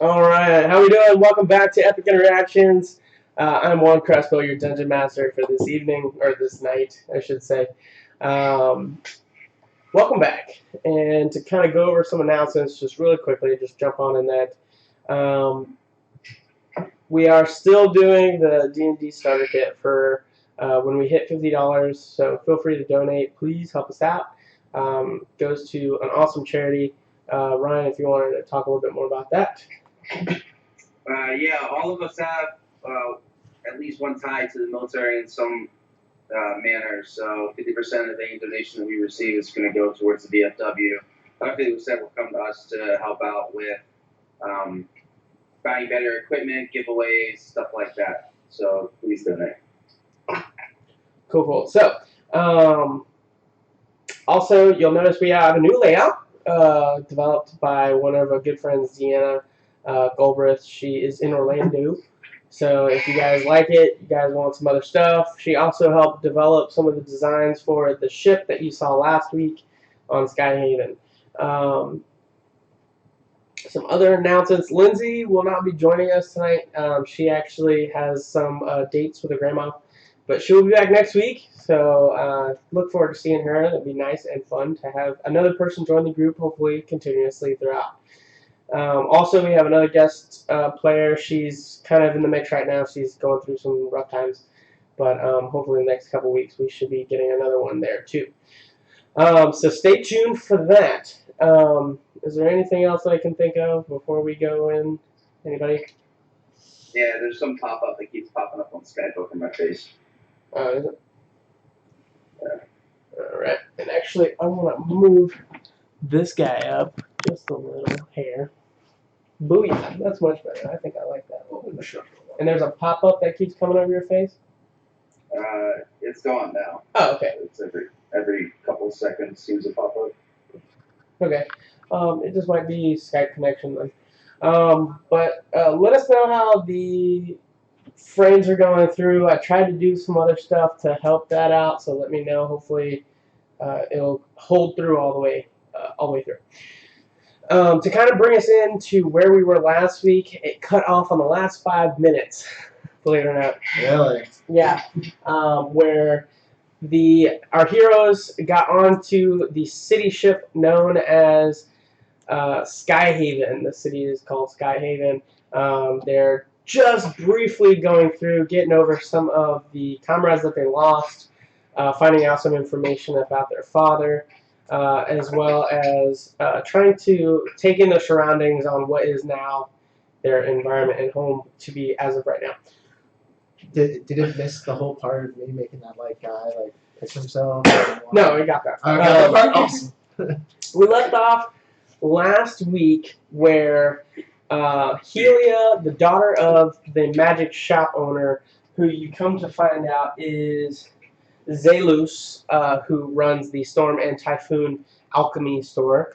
All right, how we doing? Welcome back to Epic Interactions. I'm Juan Crespo, your dungeon master for this evening or this night, I should say. Um, Welcome back, and to kind of go over some announcements, just really quickly, just jump on in that. Um, we are still doing the D&D starter kit for when we hit $50. So feel free to donate. Please help us out. Goes to an awesome charity. Ryan, if you wanted to talk a little bit more about that. Yeah, all of us have at least one tie to the military in some manner. So 50% of any donation that we receive is going to go towards the VFW. 50% will come to us to help out with um, buying better equipment, giveaways, stuff like that. So please donate. Cool, cool. So, also, you'll notice we have a new layout developed by one of our good friends, Deanna Goldbrith. She is in Orlando. So if you guys like it, you guys want some other stuff. She also helped develop some of the designs for the ship that you saw last week on Skyhaven. Some other announcements. Lindsay will not be joining us tonight. She actually has some dates with her grandma, but she will be back next week. So look forward to seeing her. It'll be nice and fun to have another person join the group, hopefully continuously throughout. Also, we have another guest player. She's kind of in the mix right now. She's going through some rough times, but hopefully in the next couple weeks we should be getting another one there too. So stay tuned for that. Is there anything else that I can think of before we go in? Anybody? Yeah, there's some pop-up that keeps popping up on Skype over my face. Is it? All right. And actually, I want to move this guy up just a little hair. Booyah! That's much better. I think I like that. And there's a pop-up that keeps coming over your face. It's gone now. Oh, okay. It's every couple seconds seems to pop up. Okay. It just might be Skype connection then. But let us know how the frames are going through. I tried to do some other stuff to help that out, so let me know. Hopefully, it'll hold through all the way through. To kind of bring us into where we were last week, it cut off on the last 5 minutes. Believe it or not. Really? Yeah. Where our heroes got onto the city ship known as Skyhaven. The city is called Skyhaven. They're just briefly going through, getting over some of the comrades that they lost, finding out some information about their father, as well as trying to take in the surroundings on what is now their environment and home to be as of right now. Did it miss the whole part of me making that guy piss himself? No, we got that. Awesome. We left off last week where Helia, the daughter of the magic shop owner, who you come to find out is Zelus, who runs the Storm and Typhoon Alchemy store,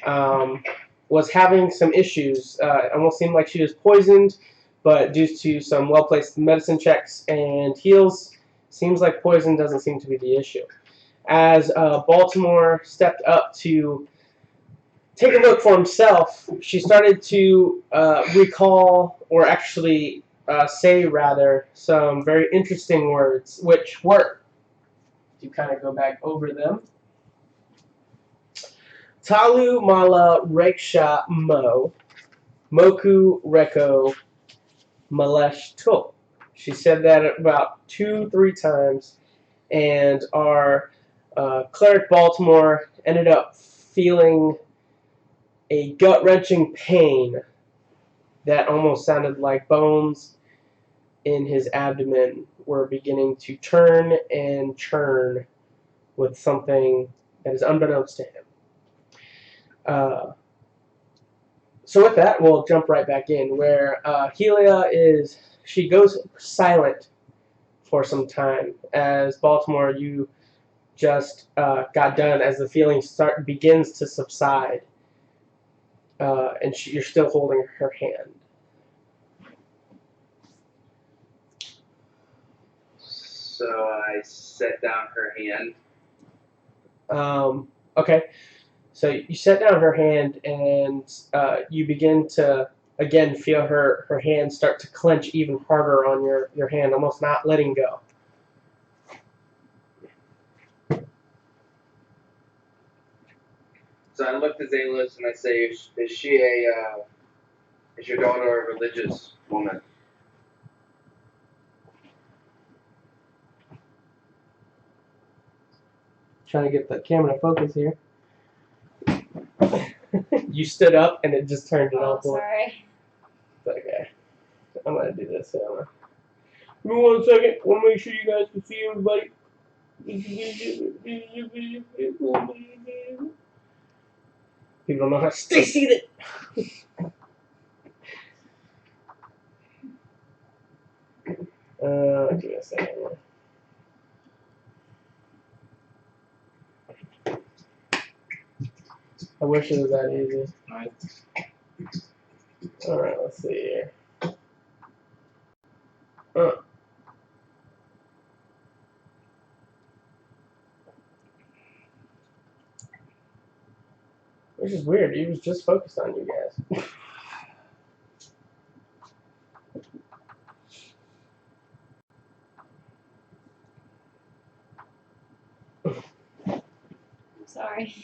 was having some issues. It almost seemed like she was poisoned, but due to some well-placed medicine checks and heals, seems like poison doesn't seem to be the issue. As Baltimore stepped up to take a look for himself, she started to recall, or actually say rather, some very interesting words, which were, to kind of go back over them, Talu Mala Reksha Mo, Moku Reko Malesh Tul. She said that about 2-3 times, and our cleric Baltimore ended up feeling a gut-wrenching pain that almost sounded like bones in his abdomen were beginning to turn and churn with something that is unbeknownst to him. So with that, we'll jump right back in where Helia she goes silent for some time as Baltimore, you just got done as the feeling begins to subside. And you're still holding her hand. So I set down her hand. Okay. So you set down her hand and you begin to again feel her hand start to clench even harder on your hand, almost not letting go. So I looked at Zaylis and I say, is your daughter a religious woman? Trying to get the camera to focus here. You stood up and it just turned it off. Sorry. Okay. I'm gonna do this. Give me 1 second. I want to make sure you guys can see everybody. People don't know how to stay seated. Give me a second. I wish it was that easy. Alright, let's see here. Which is weird. He was just focused on you guys. Sorry.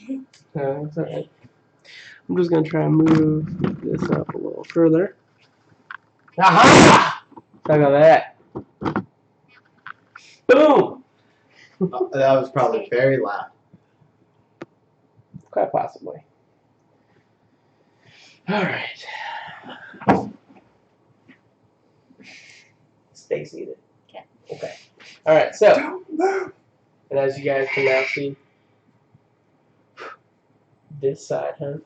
No, it's alright. I'm just gonna try and move this up a little further. Aha! Look at that. Boom! That was probably very loud. Quite possibly. Alright. Stay seated. Okay. Alright, so. And as you guys can now see, this side, huh?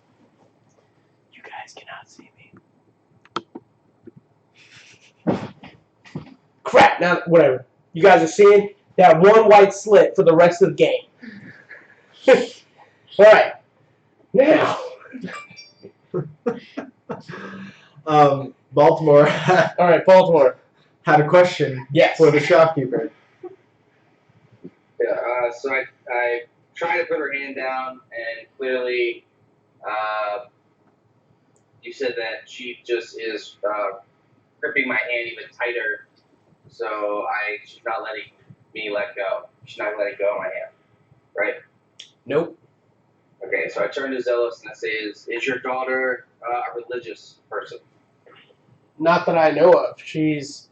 You guys cannot see me. Crap! Now, whatever. You guys are seeing that one white slit for the rest of the game. Alright. Now. Baltimore Alright, Baltimore. had a question Yes. for the shopkeeper. Yeah, so I tried to put her hand down, and clearly, you said that she just is gripping my hand even tighter. So she's not letting me let go. She's not letting go of my hand, right? Nope. Okay, so I turn to Zealous and I say, is your daughter a religious person? Not that I know of. She's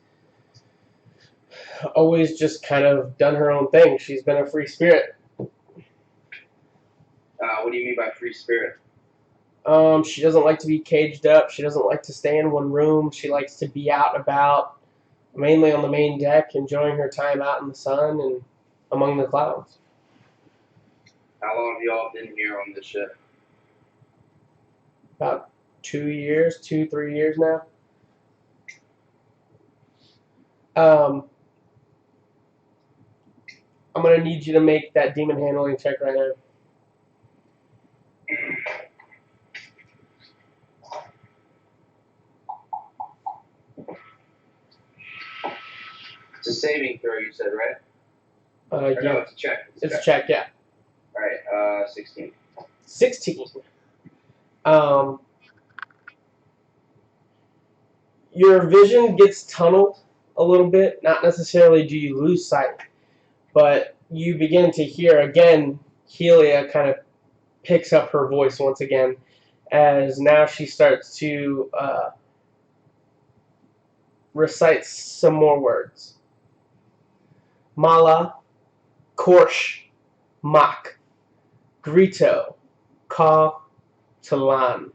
always just kind of done her own thing. She's been a free spirit. What do you mean by free spirit? She doesn't like to be caged up. She doesn't like to stay in one room. She likes to be out and about, mainly on the main deck, enjoying her time out in the sun and among the clouds. How long have you all been here on this ship? About 2 years, 3 years now. I'm going to need you to make that demon handling check right now. It's a saving throw, you said, right? Or Yeah. no, it's a check. It's a check, yeah. All right, 16. 16. Your vision gets tunneled a little bit. Not necessarily do you lose sight, but you begin to hear again. Helia kind of picks up her voice once again, as now she starts to recite some more words. Mala, Korsh, Mak, Grito, Ka, Talan.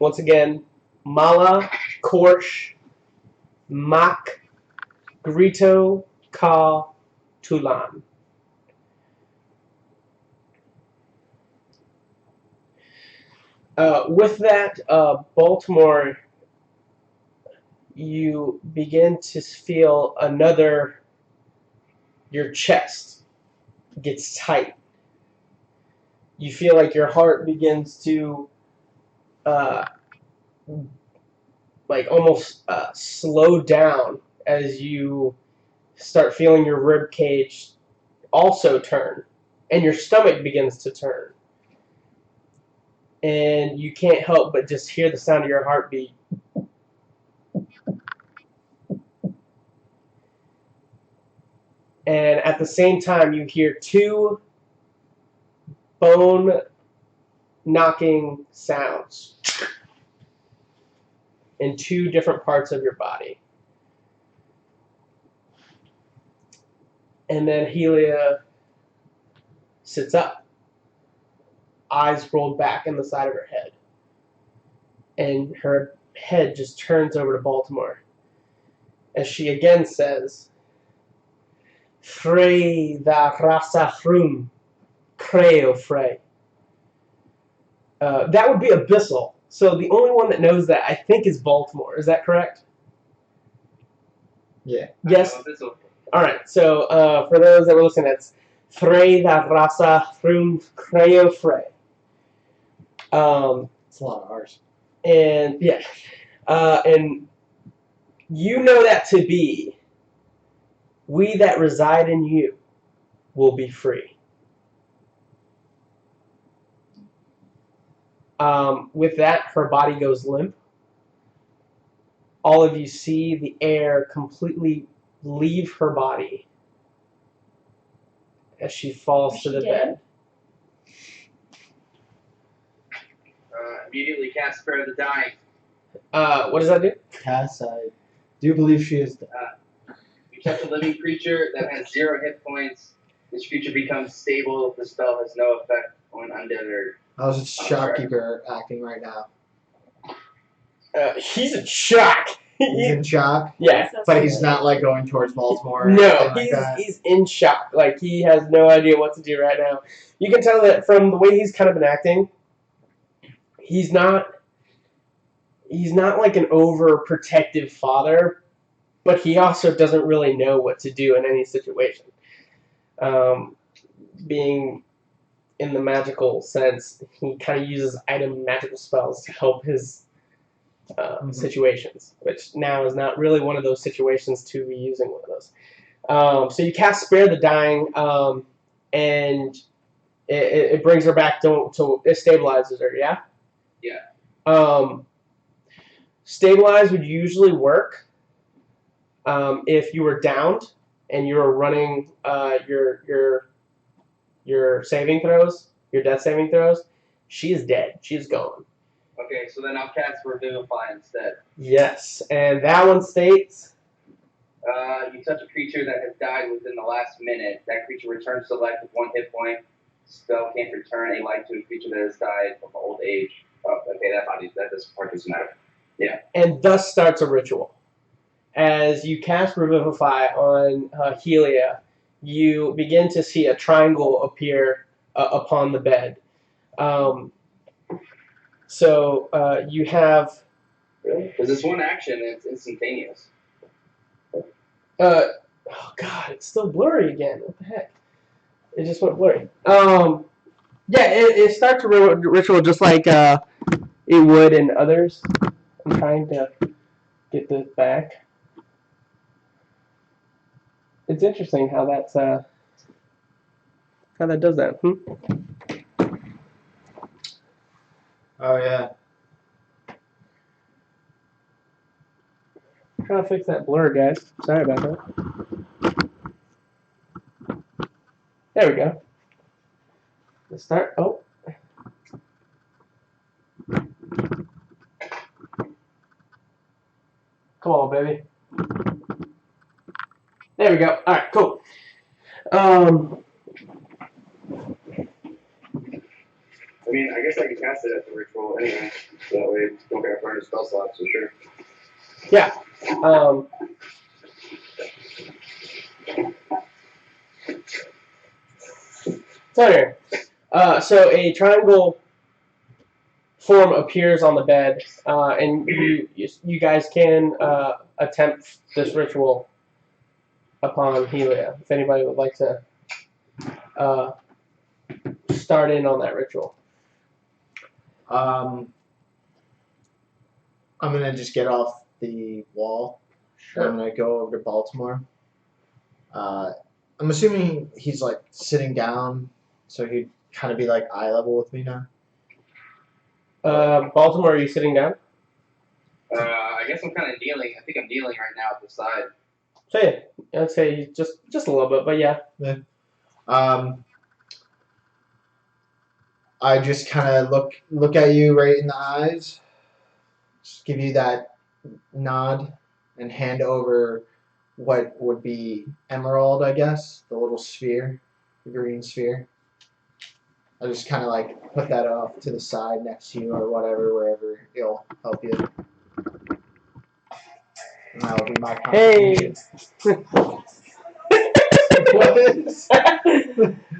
Once again, Mala, Korsh, Mak, Grito, Ka, Tulan. With that, Baltimore, you begin to feel your chest gets tight. You feel like your heart begins to almost slow down as you start feeling your rib cage also turn, and your stomach begins to turn. and you can't help but just hear the sound of your heartbeat. And at the same time, you hear two bone knocking sounds in two different parts of your body. And then Helia sits up, eyes rolled back in the side of her head. And her head just turns over to Baltimore as she again says, Frey da raza frum, creo frey. That would be abyssal. So the only one that knows that, I think, is Baltimore. Is that correct? Yeah. Yes? All right. So for those that were listening, it's Frey da raza frum, creo frey. It's a lot of R's. And, yeah. And you know that to be, we that reside in you will be free. With that, her body goes limp. All of you see the air completely leave her body as she falls to the bed. Immediately cast Spare the Dying. What does that do? Cass, I do believe she is. You touch a living creature that has 0 hit points. This creature becomes stable. The spell has no effect on undead or. How's the shopkeeper acting right now? He's in shock. He's in shock? Yeah. But he's not like going towards Baltimore or No, anything like that? he's in shock. Like, he has no idea what to do right now. You can tell that from the way he's kind of been acting, he's not like an overprotective father, but he also doesn't really know what to do in any situation. Being in the magical sense, he kind of uses item magical spells to help his situations, which now is not really one of those situations to be using one of those. So you cast Spare the Dying, and it brings her back to it stabilizes her, yeah? Yeah. Stabilize would usually work if you were downed and you were running your saving throws, your death saving throws. She is dead. She is gone. Okay, so then I'll cast Revivify instead. Yes, and that one states. You touch a creature that has died within the last minute. That creature returns to life with 1 hit point. Spell can't return a life to a creature that has died from old age. Oh, okay, that doesn't matter. Yeah. And thus starts a ritual. As you cast Revivify on Helia, you begin to see a triangle appear upon the bed. So you have. Really? Because it's one action and it's instantaneous. Oh God, it's still blurry again. What the heck? It just went blurry. Yeah, it starts a ritual just like it would in others. I'm trying to get this back. It's interesting how that's how that does that. Oh, yeah. I'm trying to fix that blur, guys. Sorry about that. There we go. Let's start. Oh. Come on, baby. There we go. All right, cool. I mean, I guess I can cast it at the ritual anyway. So that way it's don't get burned spell slots for sure. Yeah. So here. So a triangle form appears on the bed, and you guys can attempt this ritual upon Helia. If anybody would like to start in on that ritual. I'm gonna just get off the wall. Sure. I'm gonna go over to Baltimore. I'm assuming he's, like, sitting down, so he'd kind of be, like, eye level with me now. Baltimore, are you sitting down? I guess I'm kind of kneeling. I think I'm kneeling right now at the side. Say it. I'd say just a little bit, but yeah. I just kind of look at you right in the eyes, just give you that nod, and hand over what would be emerald, I guess, the little sphere, the green sphere. I just kind of like put that off to the side next to you or whatever, wherever it'll help you. And that'll be my Hey. contribution. What?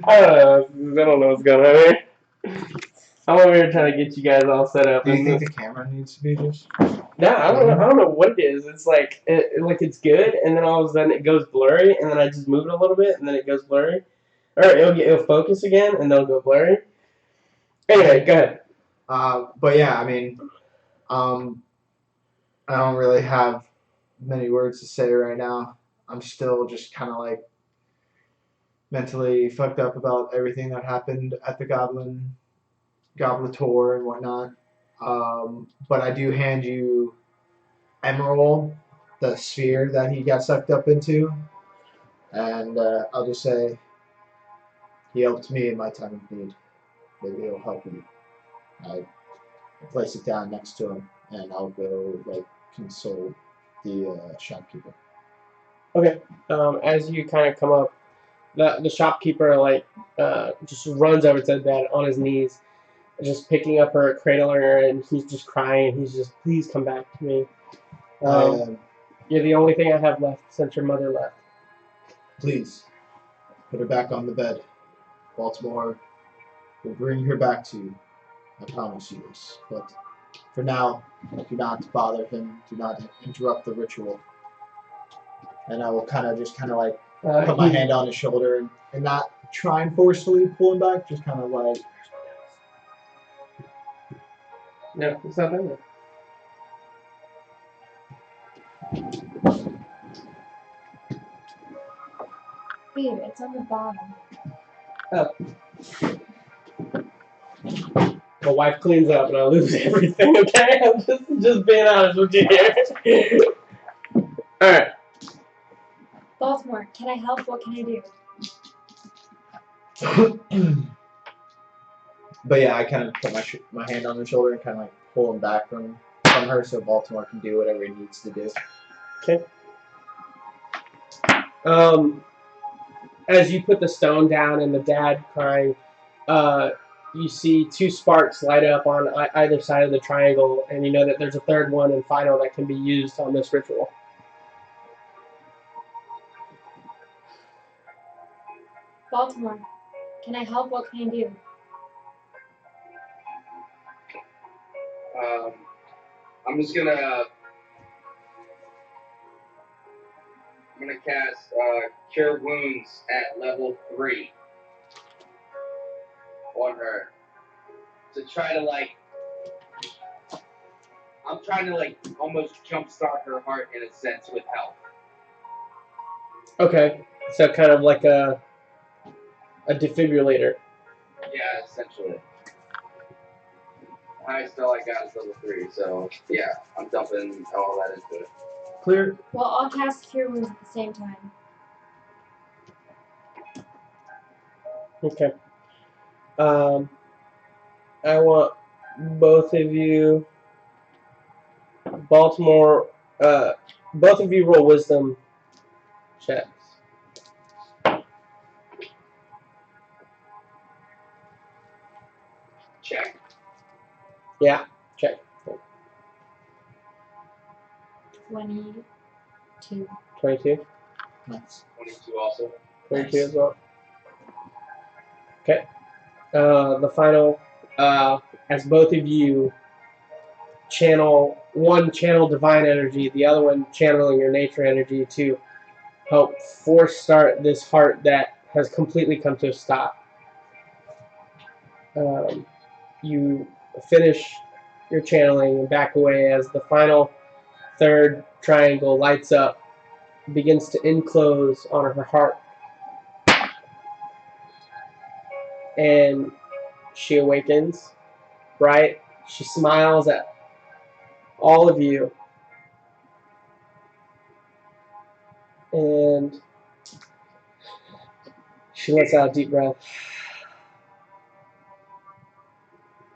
I don't know what's going on here. I'm over here trying to get you guys all set up. Do you think the camera needs to be just? No, I don't know what it is. It's like it's good, and then all of a sudden it goes blurry, and then I just move it a little bit, and then it goes blurry, or it'll focus again, and then it'll go blurry. Anyway, go ahead. But yeah, I mean, I don't really have many words to say right now. I'm still just kind of like mentally fucked up about everything that happened at the Goblet and whatnot. But I do hand you Emerald, the sphere that he got sucked up into, and I'll just say he helped me in my time of need. Maybe it'll help you. I place it down next to him, and I'll go like console the shopkeeper. Okay. As you kind of come up, the shopkeeper just runs over to the bed on his knees, just picking up her, cradling her, and he's just crying. He's just, please come back to me. You're the only thing I have left since your mother left. Please put her back on the bed. Baltimore will bring her back to you. I promise you this. But for now, do not bother him. Do not interrupt the ritual. And I will kind of like put my hand on his shoulder and not try and forcefully pull him back. Just kind of like. No, it's not done yet. Babe, it's on the bottom. Oh. My wife cleans up and I lose everything, okay? I'm just being honest with you here. Alright. Baltimore, can I help? What can I do? But yeah, I kind of put my hand on her shoulder and kind of like pull him back from her so Baltimore can do whatever he needs to do. Okay. As you put the stone down and the dad crying, you see two sparks light up on either side of the triangle, and you know that there's a third one and final that can be used on this ritual. Baltimore, can I help? What can I do? I'm just gonna cast Cure Wounds at level 3 on her to try to I'm trying to almost jumpstart her heart in a sense with health. Okay, so kind of like a defibrillator. Yeah, essentially. The highest spell I got is level 3, so yeah, I'm dumping all that into it. Clear. Well, I'll cast Cure Wounds at the same time. Okay. I want both of you, Baltimore, both of you roll wisdom checks. Check. Yeah, check. 22. 22? Nice. 22 also. 22 as well. Okay. The final, as both of you channel divine energy, the other one channeling your nature energy to help force start this heart that has completely come to a stop. You finish your channeling and back away as the final third triangle lights up, begins to enclose on her heart, and she awakens, bright, She smiles at all of you, and she lets out a deep breath.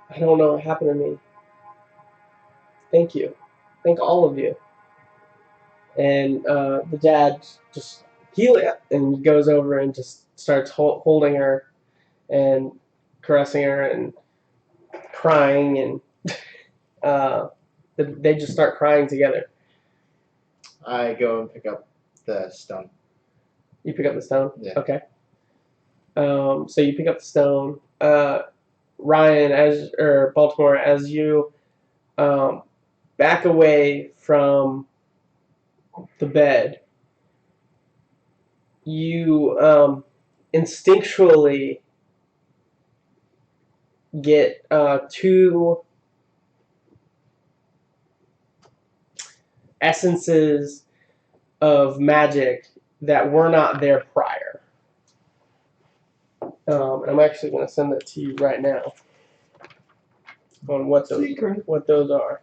I don't know what happened to me. Thank you. Thank all of you. And the dad just heal it, and he goes over and just starts holding her and caressing her and crying, and they just start crying together. I go and pick up the stone. You pick up the stone? Yeah. Okay. So you pick up the stone. Ryan, or Baltimore, as you back away from the bed, you instinctually get two essences of magic that were not there prior. And I'm actually going to send that to you right now on what those are.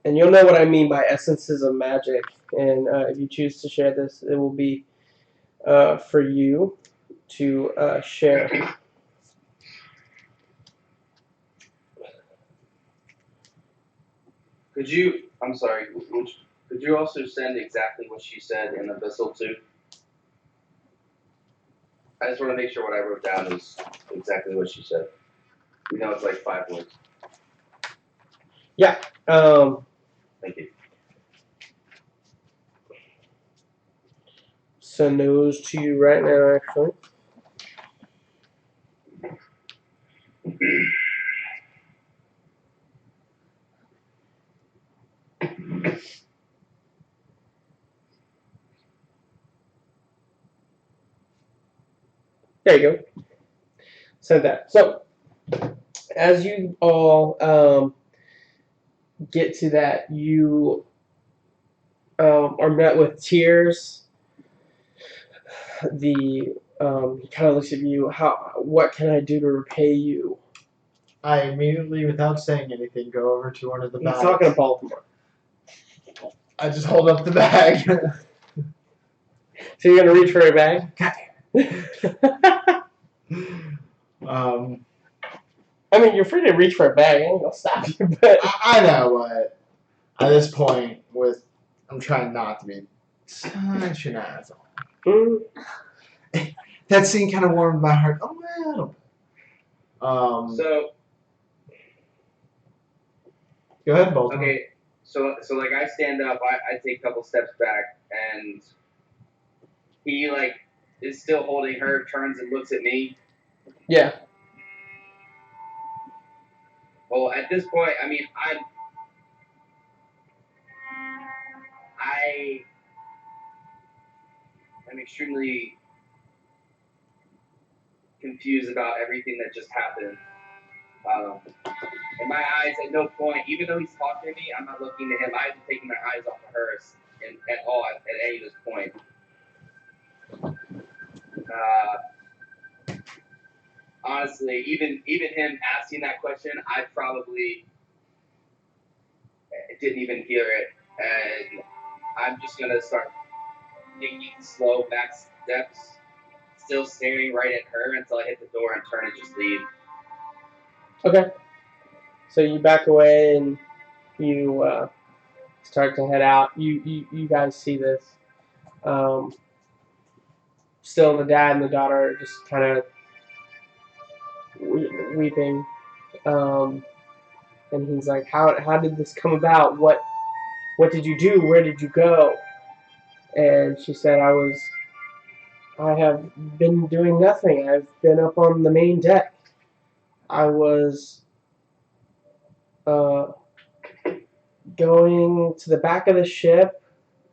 And you'll know what I mean by essences of magic. And if you choose to share this, it will be for you to share. Could you? I'm sorry. Could you also send exactly what she said in the vessel too? I just want to make sure what I wrote down is exactly what she said. You know, it's like 5 words. Yeah. Thank you. Send those to you right now, actually. There you go. Send that. So, as you all get to that, you are met with tears. He kind of looks at you. What can I do to repay you? I immediately, without saying anything, go over to one of the He's bags. talking to Baltimore. I just hold up the bag. So you're gonna reach for a bag? I mean, you're free to reach for a bag. I ain't gonna stop you, but I know, but at this point, I'm trying not to be such an asshole. That scene kind of warmed my heart a little bit. So Go ahead, Baltimore. okay, so like I stand up, I take a couple steps back, and he like is still holding her, turns and looks at me. Yeah. Well, at this point, I mean, I'm extremely confused about everything that just happened. In my eyes, at no point, even though he's talking to me, I'm not looking at him. I haven't taken my eyes off of her at all at any of this point. Honestly, even him asking that question, I probably didn't even hear it, and I'm just gonna start taking slow back steps, still staring right at her until I hit the door and turn and just leave. Okay. So you back away and you start to head out. You guys see this. Still, the dad and the daughter are just kind of weeping. And he's like, "How did this come about? What did you do? Where did you go?" And she said, I have been doing nothing. I've been up on the main deck. I was going to the back of the ship,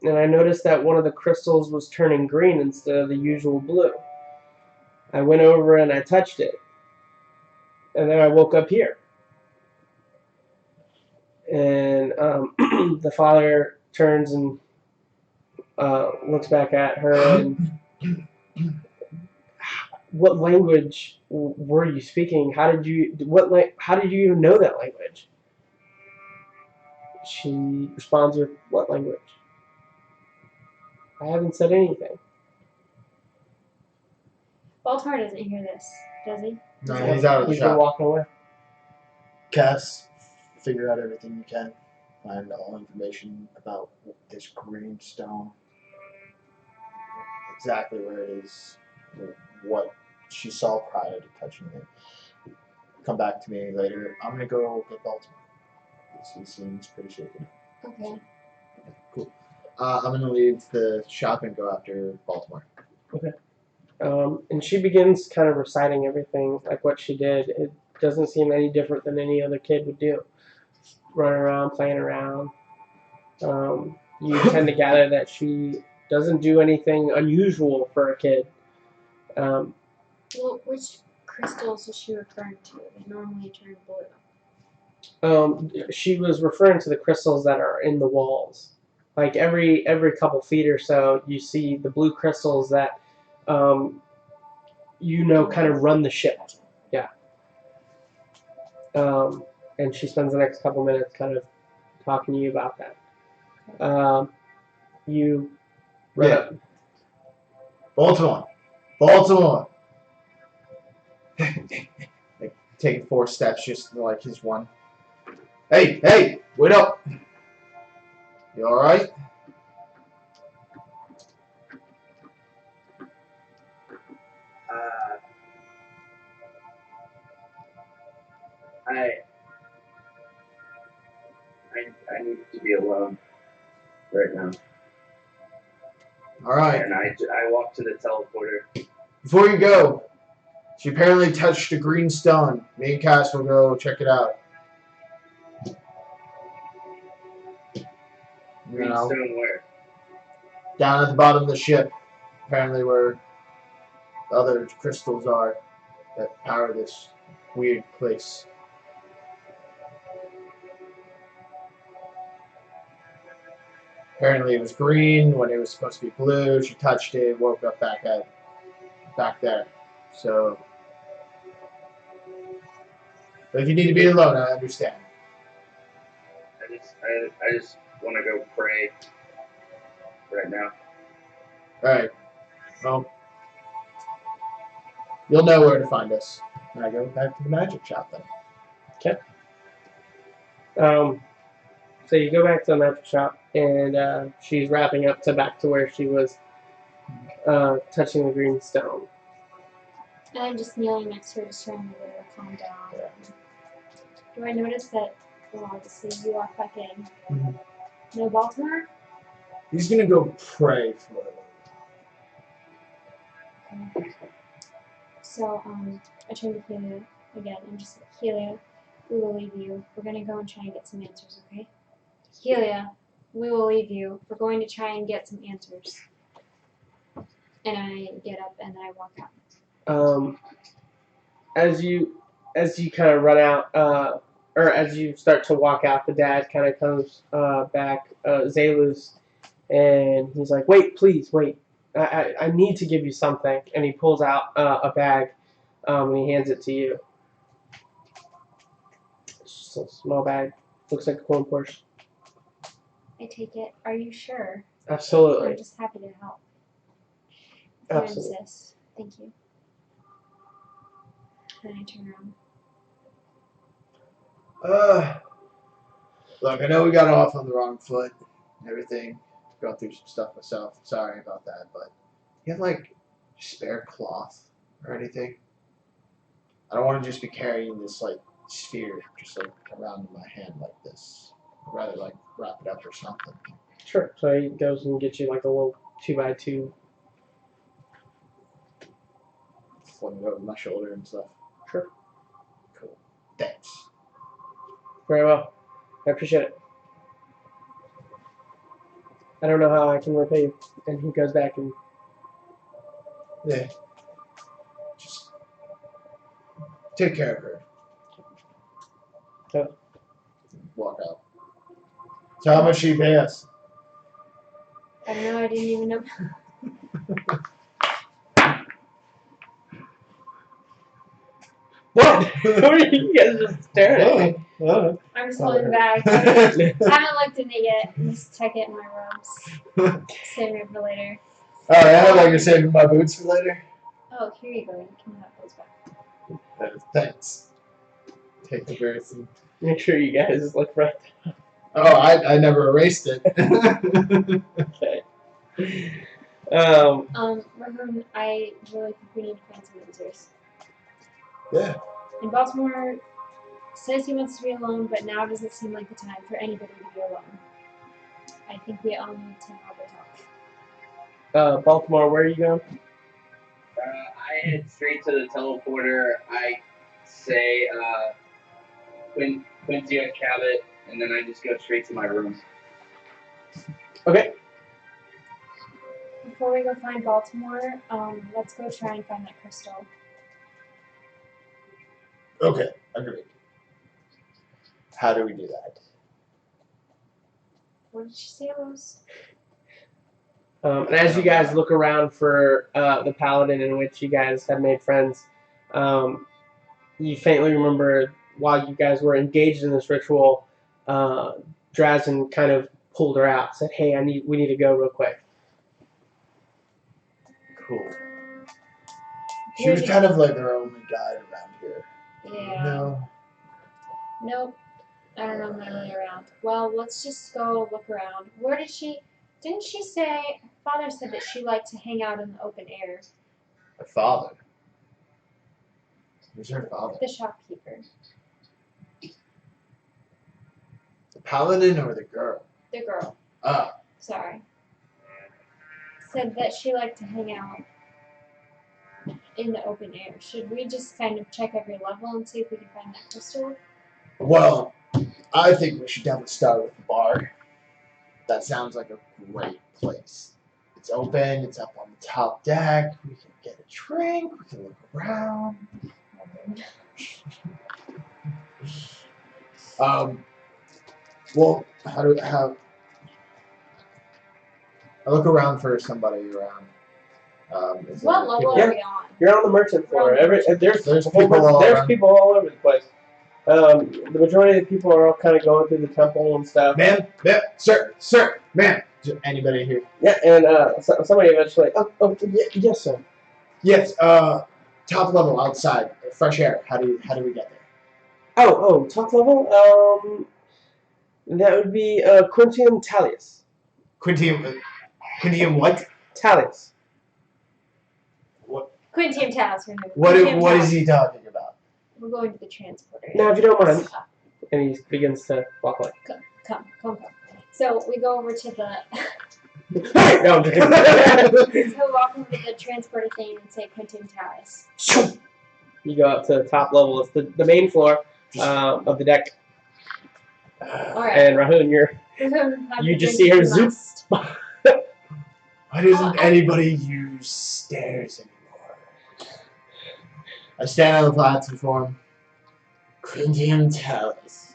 and I noticed that one of the crystals was turning green instead of the usual blue. I went over and I touched it, and then I woke up here. And the father turns and looks back at her, and what language were you speaking? How did you how did you even know that language? She responds with what language? I haven't said anything. Baltimore doesn't hear this, does he? No, he's out of the He's been shop. walking away. Cass, figure out everything you can. Find all information about this green stone. Exactly where it is. What she saw prior to touching it. Come back to me later. I'm gonna go get Baltimore. He seems pretty shaken. Okay. Cool. I'm gonna leave the shop and go after Baltimore. Okay. And she begins kind of reciting everything, like what she did. It doesn't seem any different than any other kid would do. Running around, playing around. You tend to gather that she doesn't do anything unusual for a kid. Well, which crystals is she referring to? They normally turn blue. She was referring to the crystals that are in the walls. Like every couple feet or so, you see the blue crystals that, kind of run the ship. Yeah. And she spends the next couple minutes kind of talking to you about that. You run Yeah. up. Baltimore. Baltimore. Like taking 4 steps, just like his one. Hey, wait up. You all right? I need to be alone right now. All right. And I walk to the teleporter. Before you go, she apparently touched a green stone. Me and Cass will go check it out. Green stone where? Down at the bottom of the ship. Apparently where the other crystals are that power this weird place. Apparently it was green when it was supposed to be blue. She touched it, woke up back there. So, but if you need to be alone, I understand. I just want to go pray right now. All right. Well, you'll know where to find us. And I go back to the magic shop then. Okay. So you go back to the magic shop, and she's wrapping up back to where she was touching the green stone. And I'm just kneeling next to her, just trying to get her to calm down. Yeah. Do I notice that, well, obviously, you walk back in. Mm-hmm. No Baltimore? He's gonna go pray for it. Okay. So, I turn to Helia again. I'm just like, Helia, we will leave you. We're gonna go and try and get some answers, okay? Helia, we will leave you. We're going to try and get some answers. And I get up and I walk out. As you kind of run out, or as you start to walk out, the dad kind of comes back, Zalus, and he's like, "Wait, please, wait. I need to give you something." And he pulls out a bag, and he hands it to you. It's just a small bag. Looks like a coin purse. I take it. Are you sure? Absolutely. I'm just happy to help. If Absolutely. you insist. Thank you. And I turn around. Look, I know we got off on the wrong foot and everything. Gone through some stuff myself. Sorry about that, but you have like spare cloth or anything? I don't want to just be carrying this like sphere just like around in my hand like this. I'd rather like wrap it up or something. Sure. So he goes and gets you like a little 2x2. Fling it over my shoulder and stuff. Sure. Cool. Thanks. Very well. I appreciate it. I don't know how I can repay you. And he goes back and... Yeah. Just take care of her. Okay. Walk out. So how much do you pay us? I don't know. I didn't even know. What? What are you guys just staring at me? I'm just holding back. I haven't looked in it yet. Just check it in my robes. Save it for later. Oh yeah, like you're saving my boots for later. Oh, here you go. You can have those back. Thanks. Take the boots. Make sure you guys look right. Oh, I never erased it. Okay. Rahun, I really think we need to find some answers. Yeah. And Baltimore says he wants to be alone, but now doesn't seem like the time for anybody to be alone. I think we all need to have a talk. Baltimore, where are you going? I head straight to the teleporter. I say Quincy Cabot, and then I just go straight to my room. Okay. Before we go find Baltimore, let's go try and find that crystal. Okay, agreed. How do we do that? What did she say it was? And as you guys look around for the paladin in which you guys have made friends, you faintly remember while you guys were engaged in this ritual, Drazen kind of pulled her out, said, "Hey, we need to go real quick." Cool. She was kind of like our only guide around here. Yeah. No. Nope. I don't know my way around. Well, let's just go look around. Where did she? Didn't she say? Her father said that she liked to hang out in the open air. Her father. Who's her father? The shopkeeper. The paladin or the girl? The girl. Ah. Sorry. Said that she liked to hang out in the open air. Should we just kind of check every level and see if we can find that crystal? Well, I think we should definitely start with the bar. That sounds like a great place. It's open, it's up on the top deck, we can get a drink, we can look around. Well, how I look around for somebody around. What level are we on? You're on the merchant floor. There's people all over the place. The majority of the people are all kind of going through the temple and stuff. Ma'am, sir, ma'am. Anybody here? Yeah, and somebody eventually. Yes, sir. Yes. Top level outside, fresh air. How do we get there? Oh, top level. That would be Quintium Tallius. Quintium what? Tallius. Quintium Talos. What is he talking about? We're going to the transporter. No, if you don't mind. And he begins to walk away. Come. So we go over to the. No, I'm joking. So walk over to the transporter thing and say Quintium Talos. You go up to the top level. It's the main floor of the deck. Alright. And Rahun, you just see her zoop. Why doesn't anybody use stairs anymore? I stand on the platform. Quintium Talus.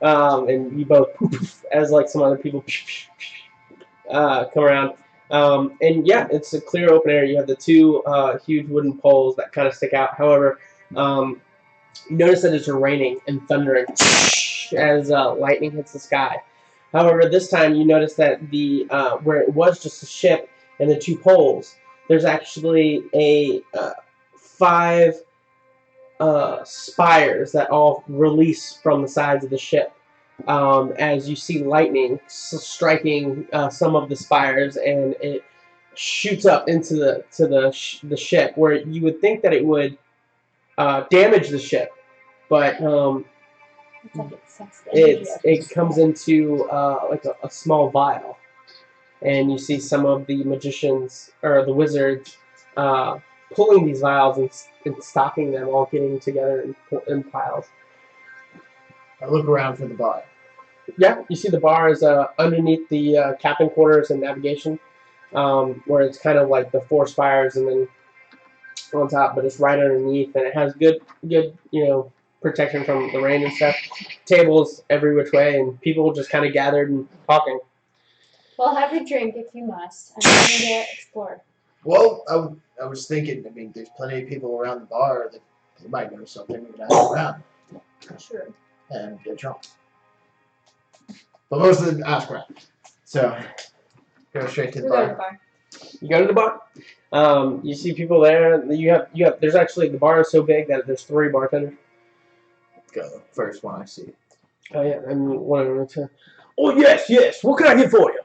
And you both poof, as like some other people come around. And yeah, it's a clear open air. You have the two huge wooden poles that kind of stick out. However, you notice that it's raining and thundering as lightning hits the sky. However, this time you notice that the where it was just a ship and the two poles, there's actually a 5 spires that all release from the sides of the ship. As you see lightning striking some of the spires, and it shoots up into the ship, where you would think that it would damage the ship, but it comes into like a small vial, and you see some of the magicians or the wizards pulling these vials and stocking them, all getting together in piles. I look around for the bar. Yeah, you see the bar is underneath the captain quarters and navigation, where it's kind of like the 4 spires and then on top, but it's right underneath, and it has good protection from the rain and stuff. Tables every which way, and people just kind of gathered and talking. Well, have a drink if you must. I'm going to explore. Well, I was thinking, I mean, there's plenty of people around the bar that We might know something. We can ask around True. and get drunk. But most of them ask around. So go straight to the We go to the bar. bar. You go to the bar. You see people there. You have. There's actually the bar is so big that there's 3 bartenders. Go first one I see. Oh yeah, and one of them. Oh yes. What can I get for you?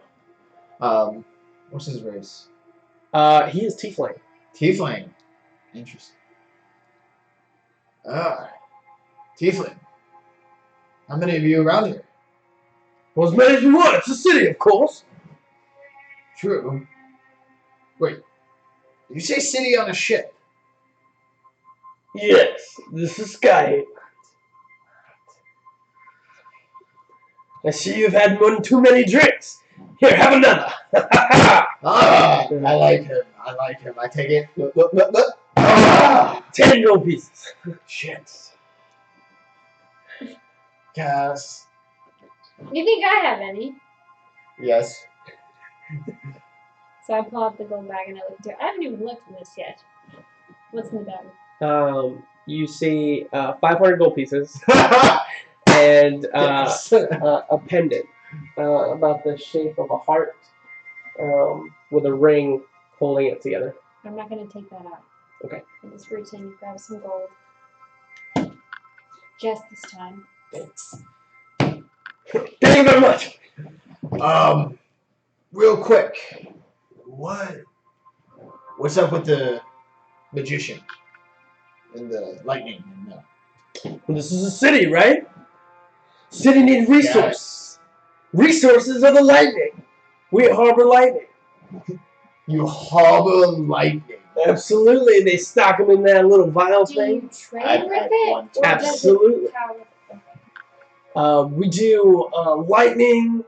What's his race? He is tiefling. Tiefling. Interesting. Tiefling. How many of you around here? Well, as many as you want. It's a city, of course. True. Wait. Did you say city on a ship? Yes, this is Sky. I see you've had one too many drinks. Here, have another. I like him. I take it. Look. 10 gold pieces. Shit. Cass. You think I have any? Yes. So I pull out the gold bag and I look into it. I haven't even looked at this yet. What's in the bag? You see 500 gold pieces and a pendant about the shape of a heart with a ring holding it together. I'm not going to take that out. Okay. I just reach in and grab some gold. Just this time. Thanks. Thank you very much. Real quick. What's up with the magician and the lightning? Well, this is a city, right? City needs resources. Resources are the lightning. We harbor lightning. You harbor lightning. Absolutely. They stock them in that little vial Do thing. you trade with it? Or Absolutely. Does it power with it? We do lightning,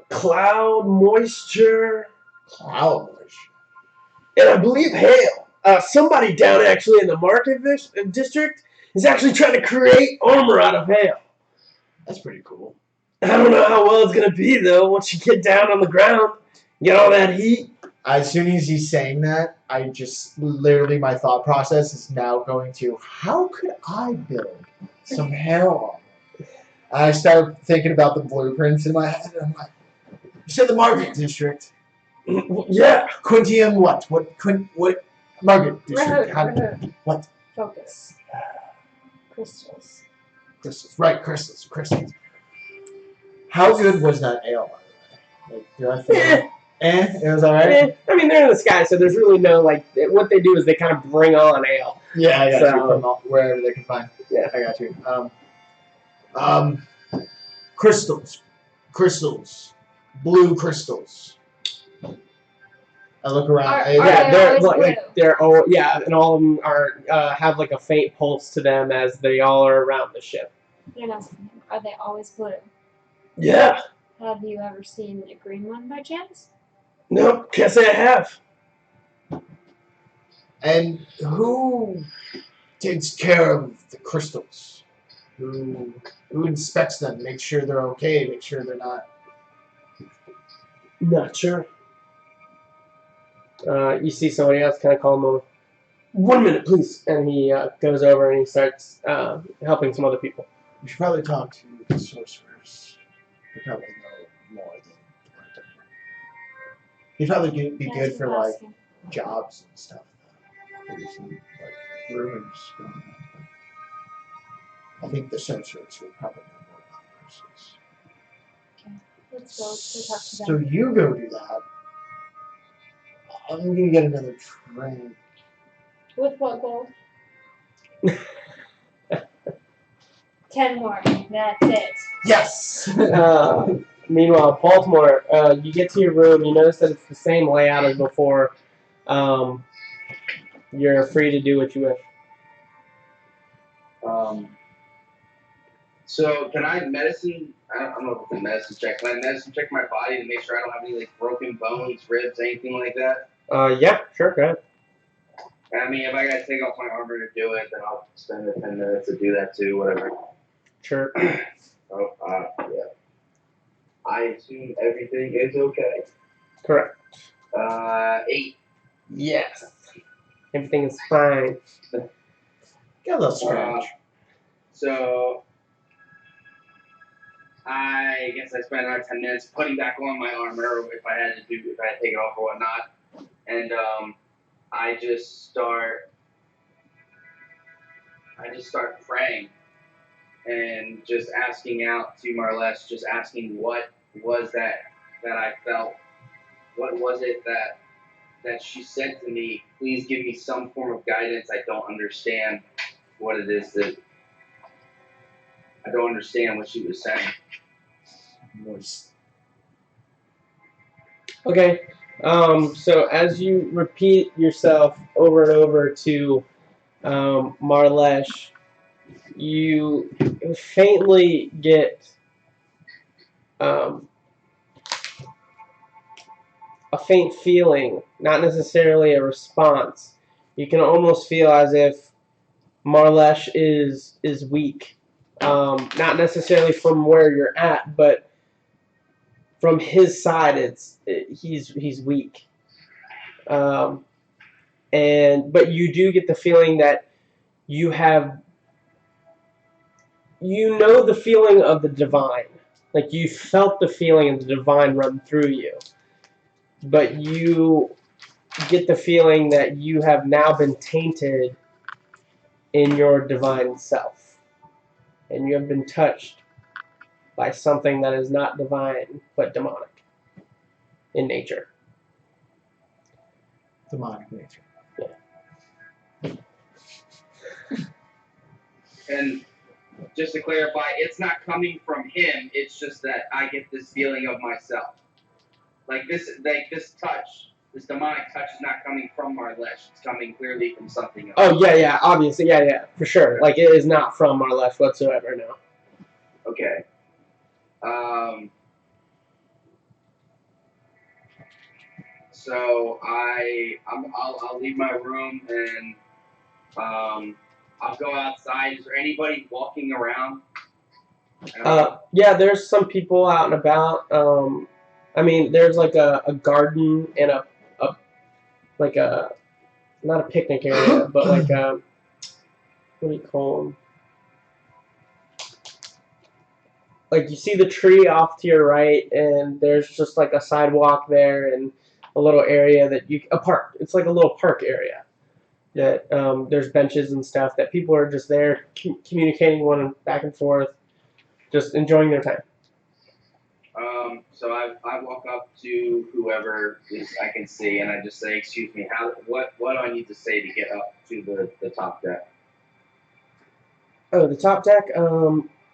cloud, moisture, Cloud moisture. and I believe hail. Somebody down actually in the market district is actually trying to create armor out of hail. That's pretty cool. I don't know how well it's going to be, though, once you get down on the ground, get all that heat. As soon as he's saying that, I just literally my thought process is now going to how could I build some hail armor? And I start thinking about the blueprints in my head, and I'm like, you said the market district. Yeah. Quintium what? What market district? What? Focus. Crystals. Crystals. Right, crystals. How good was that ale, by the way? Like, do I feel it was alright? I mean, they're in the sky, so there's really no, what they do is they kind of bring on ale. Yeah, I got So- you. From wherever they can find. Yeah. I got you. Crystals. Blue crystals. I look around. Are Yeah, they they're always they're all and all of them are have like a faint pulse to them as they all are around the ship. You're not asking him. Are they always blue? Yeah. Have you ever seen a green one by chance? No, can't say I have. And who takes care of the crystals? Who inspects them? Make sure they're okay. Make sure they're not. Not sure. You see somebody else kind of call him over. 1 minute, please. And he goes over and he starts helping some other people. We should probably talk to the sorcerers. They probably know more than. He'd probably be Yes, good we'll for like ask him. jobs and stuff. Maybe some like rumors going on. I think the sorcerers would probably know more about the crystals. Let's go talk to So them. you go do that. I'm gonna get another drink. With what gold? 10 more. That's it. Yes. Meanwhile, Baltimore, you get to your room. You notice that it's the same layout as before. You're free to do what you wish. So can I medicine? I don't know if it's a medicine check. Can I medicine check my body to make sure I don't have any like broken bones, ribs, anything like that? Yeah, sure, go ahead. I mean, if I gotta take off my armor to do it, then I'll spend the 10 minutes to do that too. Whatever. Sure. Yeah. I assume everything is okay. Correct. 8. Yes. Everything is fine. Got a little scratch. So I guess I spent around 10 minutes putting back on my armor if I had to take it off or whatnot, and I just start praying and just asking out to Marless, just asking what was that I felt, what was it that she said to me. Please give me some form of guidance. I don't understand what it is that I don't understand what she was saying. Moist. Okay. So as you repeat yourself over and over to Marlesh, you faintly get a faint feeling, not necessarily a response. You can almost feel as if Marlesh is weak. Not necessarily from where you're at, but from his side, he's weak. But you do get the feeling that you know the feeling of the divine. Like you felt the feeling of the divine run through you. But you get the feeling that you have now been tainted in your divine self. And you have been touched by something that is not divine, but demonic in nature. Demonic nature. And just to clarify, it's not coming from him. It's just that I get this feeling of myself. Like this touch, this demonic touch is not coming from Marlesh. It's coming clearly from something else. Oh, yeah, obviously, yeah, for sure. Like, it is not from Marlesh whatsoever, no. Okay. So I'll leave my room and I'll go outside. Is there anybody walking around? Yeah, there's some people out and about. I mean, there's like a garden and a not a picnic area, but like what do you call them? Like you see the tree off to your right, and there's just like a sidewalk there and a little area a park. It's like a little park area that there's benches and stuff that people are just there communicating one back and forth, just enjoying their time. So I walk up to whoever I can see, and I just say, "Excuse me, what do I need to say to get up to the top deck?" Oh, the top deck.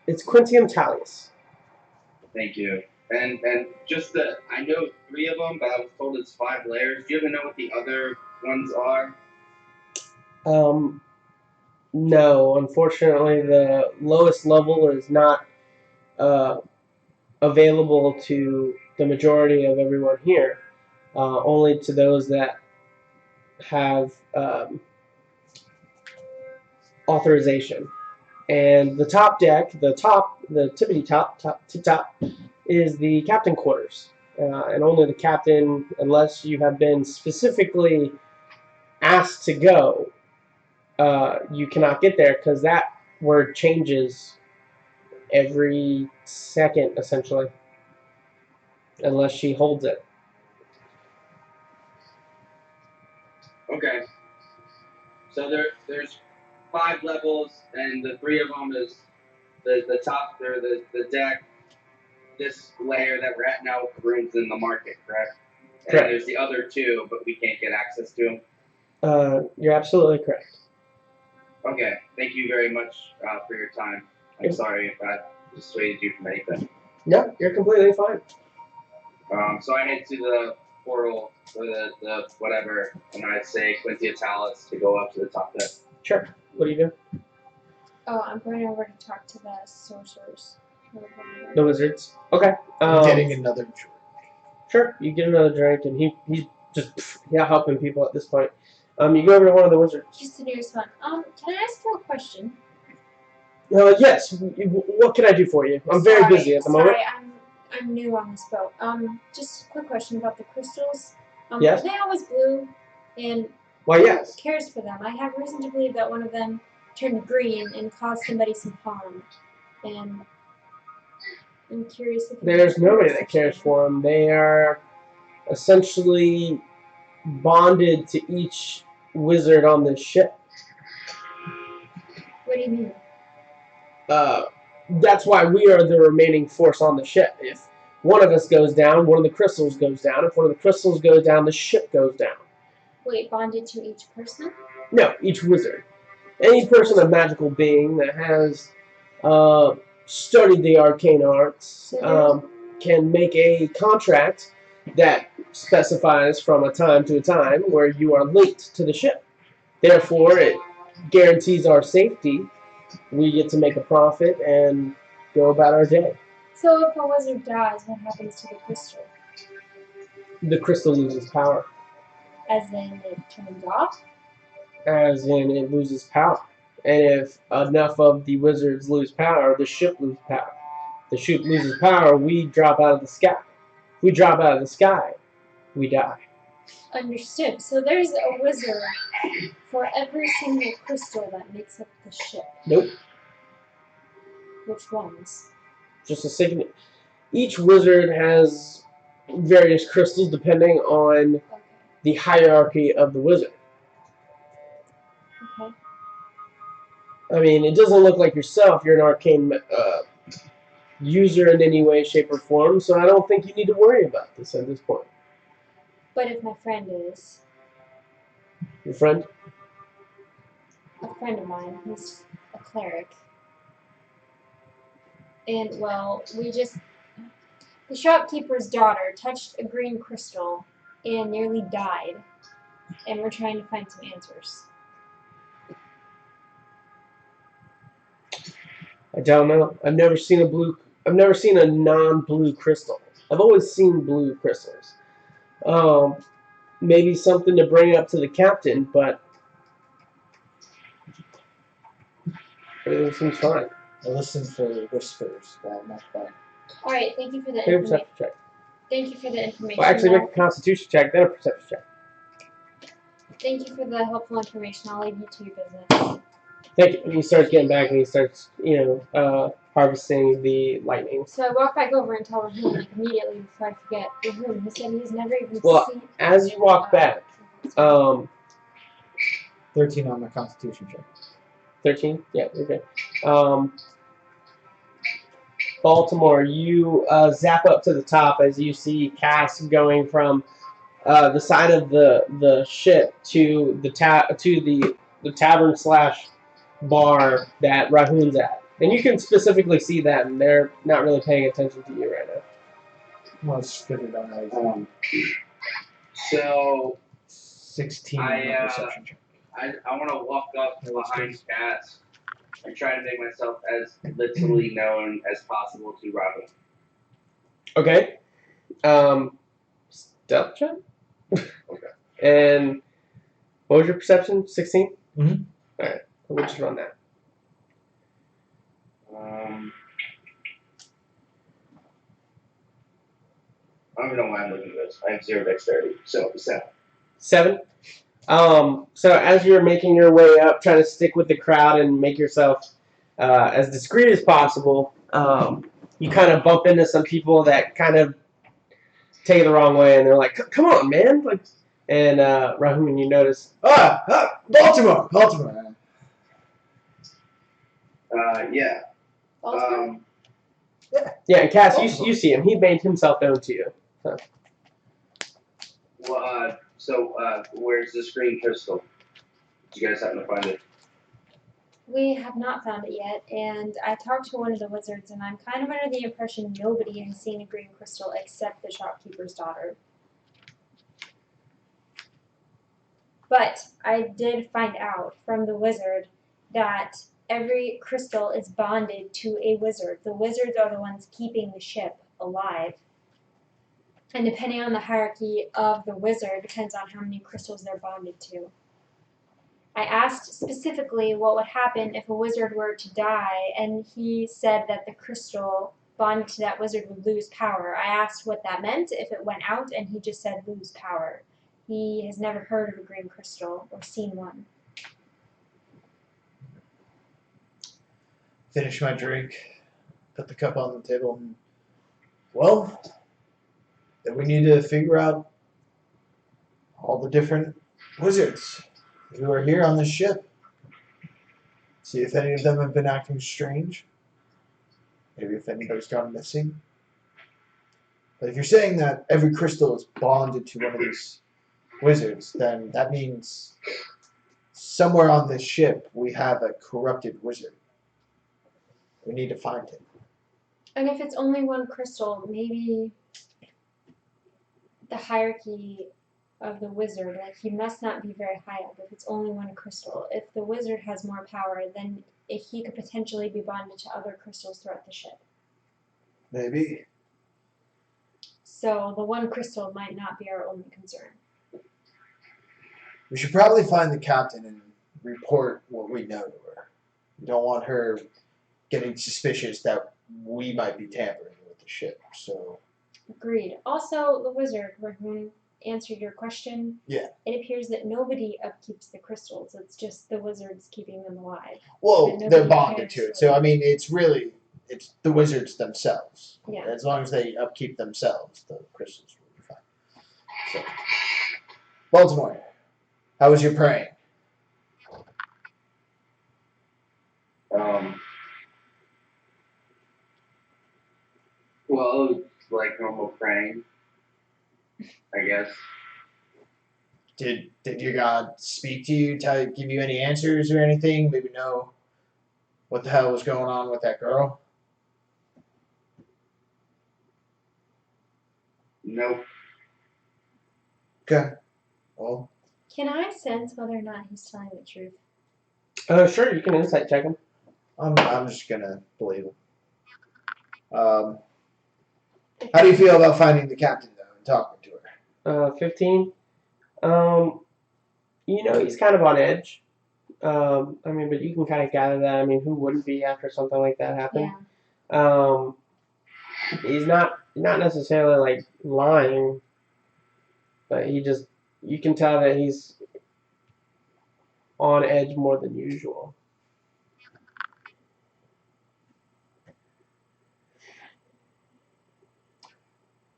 It's Quintium Tallius. Thank you. And just I know 3 of them, but I was told it's 5 layers. Do you ever know what the other ones are? No, unfortunately, the lowest level is not available to the majority of everyone here. Only to those that have authorization. And the top deck, the tippity top, is the captain quarters. And only the captain, unless you have been specifically asked to go, you cannot get there because that word changes every second, essentially, unless she holds it. Okay. So there's 5 levels, and the 3 of them is the top. They're the deck, this layer that we're at now with the rooms in the market, correct? And Correct. there's the other 2, but we can't get access to them. You're absolutely correct. Okay. Thank you very much for your time. I'm sorry if I dissuaded you from anything. No, you're completely fine. So I head to the portal for the whatever, and I say Quincy Talus to go up to the top deck. Sure. What do you do? Oh, I'm going over to talk to the sorcerers. The wizards. Okay. Getting another drink. Sure. You get another drink, and he's just helping people at this point. You go over to one of the wizards. Just the nearest one. Can I ask you a question? Yes. What can I do for you? I'm very busy at the moment. Sorry, I'm new on this boat. Just a quick question about the crystals. Yes? Are they always blue? And Why, yes. Cares for them. I have reason to believe that one of them turned green and caused somebody some harm. And I'm curious if There's nobody that cares for them. They are essentially bonded to each wizard on this ship. What do you mean? That's why we are the remaining force on the ship. If one of us goes down, one of the crystals goes down. If one of the crystals goes down, the ship goes down. Wait, bonded to each person? No, each wizard. Any person, a magical being that has studied the arcane arts, can make a contract that specifies from a time to a time where you are linked to the ship. Therefore, it guarantees our safety. We get to make a profit and go about our day. So if a wizard dies, what happens to the crystal? The crystal loses power. As in it turns off? As in, it loses power. And if enough of the wizards lose power, the ship loses power. The ship loses power, we drop out of the sky. If we drop out of the sky, we die. Understood. So there's a wizard for every single crystal that makes up the ship. Nope. Which ones? Just a second. Each wizard has various crystals depending on the hierarchy of the wizard. Okay. I mean, it doesn't look like yourself. You're an arcane user in any way, shape, or form, so I don't think you need to worry about this at this point. But if my friend is? Your friend? A friend of mine. He's a cleric. And, well, the shopkeeper's daughter touched a green crystal and nearly died. And we're trying to find some answers. I don't know. I've never seen a non-blue crystal. I've always seen blue crystals. Maybe something to bring up to the captain, but everything seems fine. I listen for whispers while I'm not by. Alright, thank you for the Make a information. perception check. Thank you for the information. Well, actually, make a constitution check, then a perception check. Thank you for the helpful information. I'll leave you to your business. Thank you. And he starts getting back and he starts, harvesting the lightning. So I walk back over and tell Rahun like, immediately before I forget. Rahun, he said he's never even Well, seen. as you walk back, 13 on my constitution check. 13? Yeah, okay. Baltimore, you zap up to the top as you see Cass going from the side of the ship to the tavern slash bar that Rahun's at. And you can specifically see them. They're not really paying attention to you right now. Well, it's figured out how So 16 on my perception check. I want to walk up behind Cass and try to make myself as literally known as possible to Robin. Okay. Stealth check? Okay. And what was your perception? 16? Mm-hmm. Alright. We'll just run that. I don't even know why I'm looking at this. I have 0 dexterity, so 7. 7? So as you're making your way up, trying to stick with the crowd and make yourself as discreet as possible, you kind of bump into some people that kind of take it the wrong way, and they're like, "Come on, man!" Like, and Rahun, you notice, Baltimore. Yeah. Baltimore? yeah, and Cass, you see him. He made himself known to you. So, where's this green crystal? Did you guys happen to find it? We have not found it yet, and I talked to one of the wizards, and I'm kind of under the impression nobody has seen a green crystal except the shopkeeper's daughter. But I did find out from the wizard that every crystal is bonded to a wizard. The wizards are the ones keeping the ship alive. And depending on the hierarchy of the wizard, depends on how many crystals they're bonded to. I asked specifically what would happen if a wizard were to die, and he said that the crystal bonded to that wizard would lose power. I asked what that meant, if it went out, and he just said lose power. He has never heard of a green crystal or seen one. Finish my drink. Put the cup on the table. Well, then we need to figure out all the different wizards who are here on this ship. See if any of them have been acting strange. Maybe if anybody's gone missing. But if you're saying that every crystal is bonded to one of these wizards, then that means somewhere on this ship we have a corrupted wizard. We need to find him. And if it's only one crystal, maybe the hierarchy of the wizard, like he must not be very high up if it's only one crystal. If the wizard has more power, then he could potentially be bonded to other crystals throughout the ship. Maybe. So the one crystal might not be our only concern. We should probably find the captain and report what we know to her. We don't want her getting suspicious that we might be tampering with the ship. So. Agreed. Also, the wizard, Rahun, answered your question. Yeah. It appears that nobody upkeeps the crystals. It's just the wizards keeping them alive. Well, they're bonded to it. So, I mean, it's the wizards themselves. Yeah. As long as they upkeep themselves, the crystals will be fine. So, Baltimore, how was your praying? Well, it's like normal praying, I guess. Did your God speak to you, give you any answers or anything? Maybe know what the hell was going on with that girl? Nope. Okay. Well. Can I sense whether or not he's telling the truth? Sure, you can insight check him. I'm just gonna believe him. How do you feel about finding the captain though and talking to her? 15. He's kind of on edge. But you can kind of gather that. I mean, who wouldn't be after something like that happened? Yeah. He's not necessarily like lying, but you can tell that he's on edge more than usual.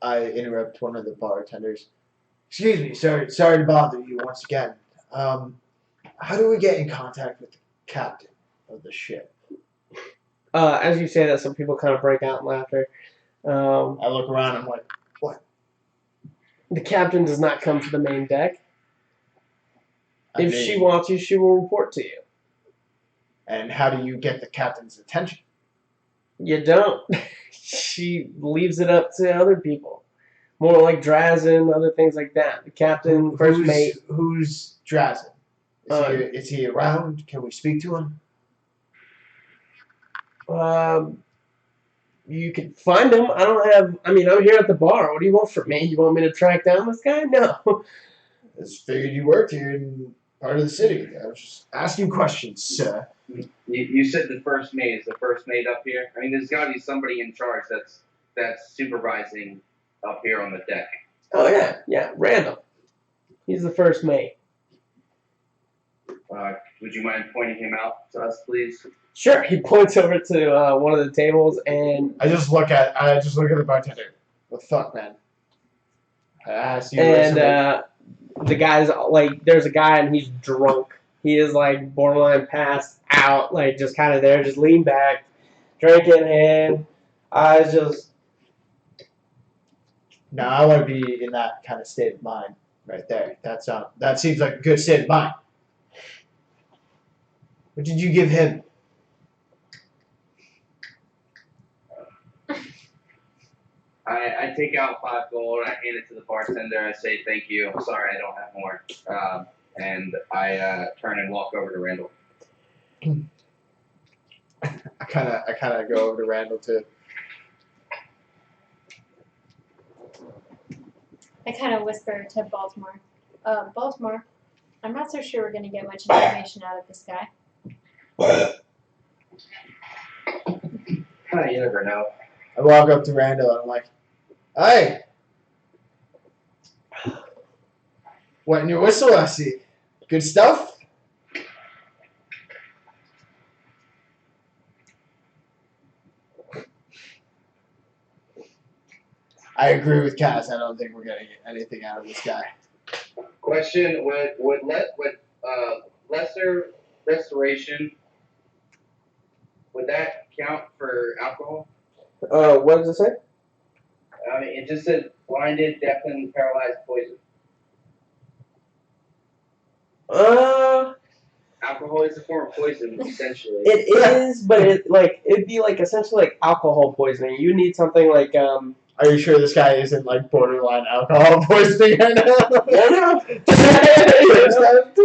I interrupt one of the bartenders. Excuse me, sorry to bother you once again. How do we get in contact with the captain of the ship? As you say that, some people kind of break out in laughter. I look around. I'm like, what? The captain does not come to the main deck. If she wants you, she will report to you. And how do you get the captain's attention? You don't. She leaves it up to other people. More like Drazen, other things like that. The captain, first mate. Who's Drazen? Is he around? Can we speak to him? You can find him. I'm here at the bar. What do you want from me? You want me to track down this guy? No. I just figured you worked here in part of the city. I was just asking questions, sir. You said the first mate. Is the first mate up here? I mean, there's got to be somebody in charge that's supervising up here on the deck. Oh, yeah. Randall. He's the first mate. Would you mind pointing him out to us, please? Sure. He points over to one of the tables, and I just look at the bartender. What the fuck, man? I asked you. And the guy's like, there's a guy, and he's drunk. He is like borderline passed out, like just kind of there, just lean back, drink in hand, eyes just. No, I want to be in that kind of state of mind right there. That seems like a good state of mind. What did you give him? I take out 5 gold. I hand it to the bartender. I say thank you. I'm sorry, I don't have more. And I turn and walk over to Randall. I kind of go over to Randall too. I kind of whisper to Baltimore. Baltimore, I'm not so sure we're going to get much information out of this guy. You never know. I walk up to Randall and I'm like, hey. Wetting your whistle, I see. Good stuff? I agree with Cass. I don't think we're getting anything out of this guy. Question: would lesser restoration, would that count for alcohol? What does it say? I mean, it just said blinded, deafened, paralyzed, poison. Alcohol is a form of poison, essentially. It is, but it'd be like essentially like alcohol poisoning. You need something like Are you sure this guy isn't like borderline alcohol poisoning right now? Yeah, no.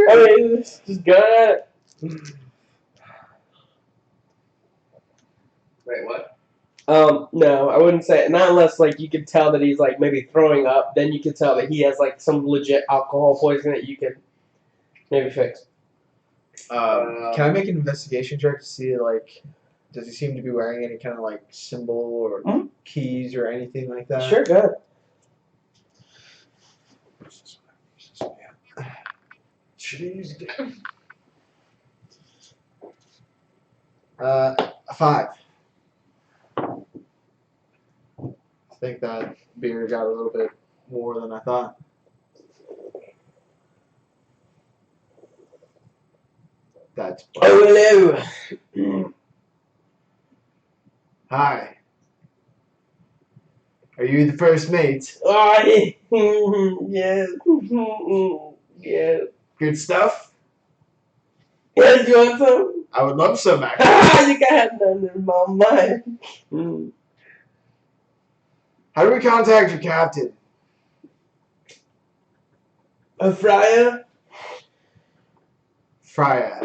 I mean, it's just good. Wait, what? No, I wouldn't say not unless like you could tell that he's like maybe throwing up. Then you could tell that he has like some legit alcohol poisoning that you could maybe fix. Can I make an investigation check to see like, does he seem to be wearing any kind of like symbol or keys or anything like that? Sure, go ahead. A 5. I think that beer got a little bit more than I thought. That's Oh, hello. Hi. Are you the first mate? Oh, yes. Yes. Good stuff? Yes, you want some? I would love some, actually. You got none in my mind. How do we contact your captain? A friar? Fryer.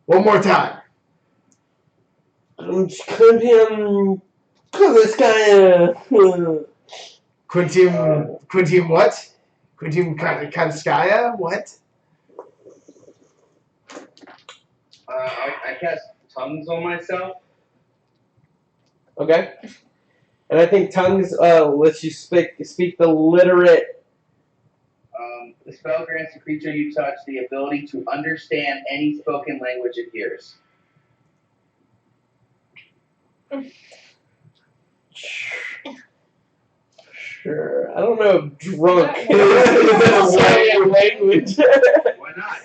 One more time. Quintium what? Quintium Kanskaya? What? I cast tongues on myself. Okay. And I think tongues lets you speak the literate. The spell grants the creature you touch the ability to understand any spoken language it hears. Sure. I don't know if drunk is a language. Why not?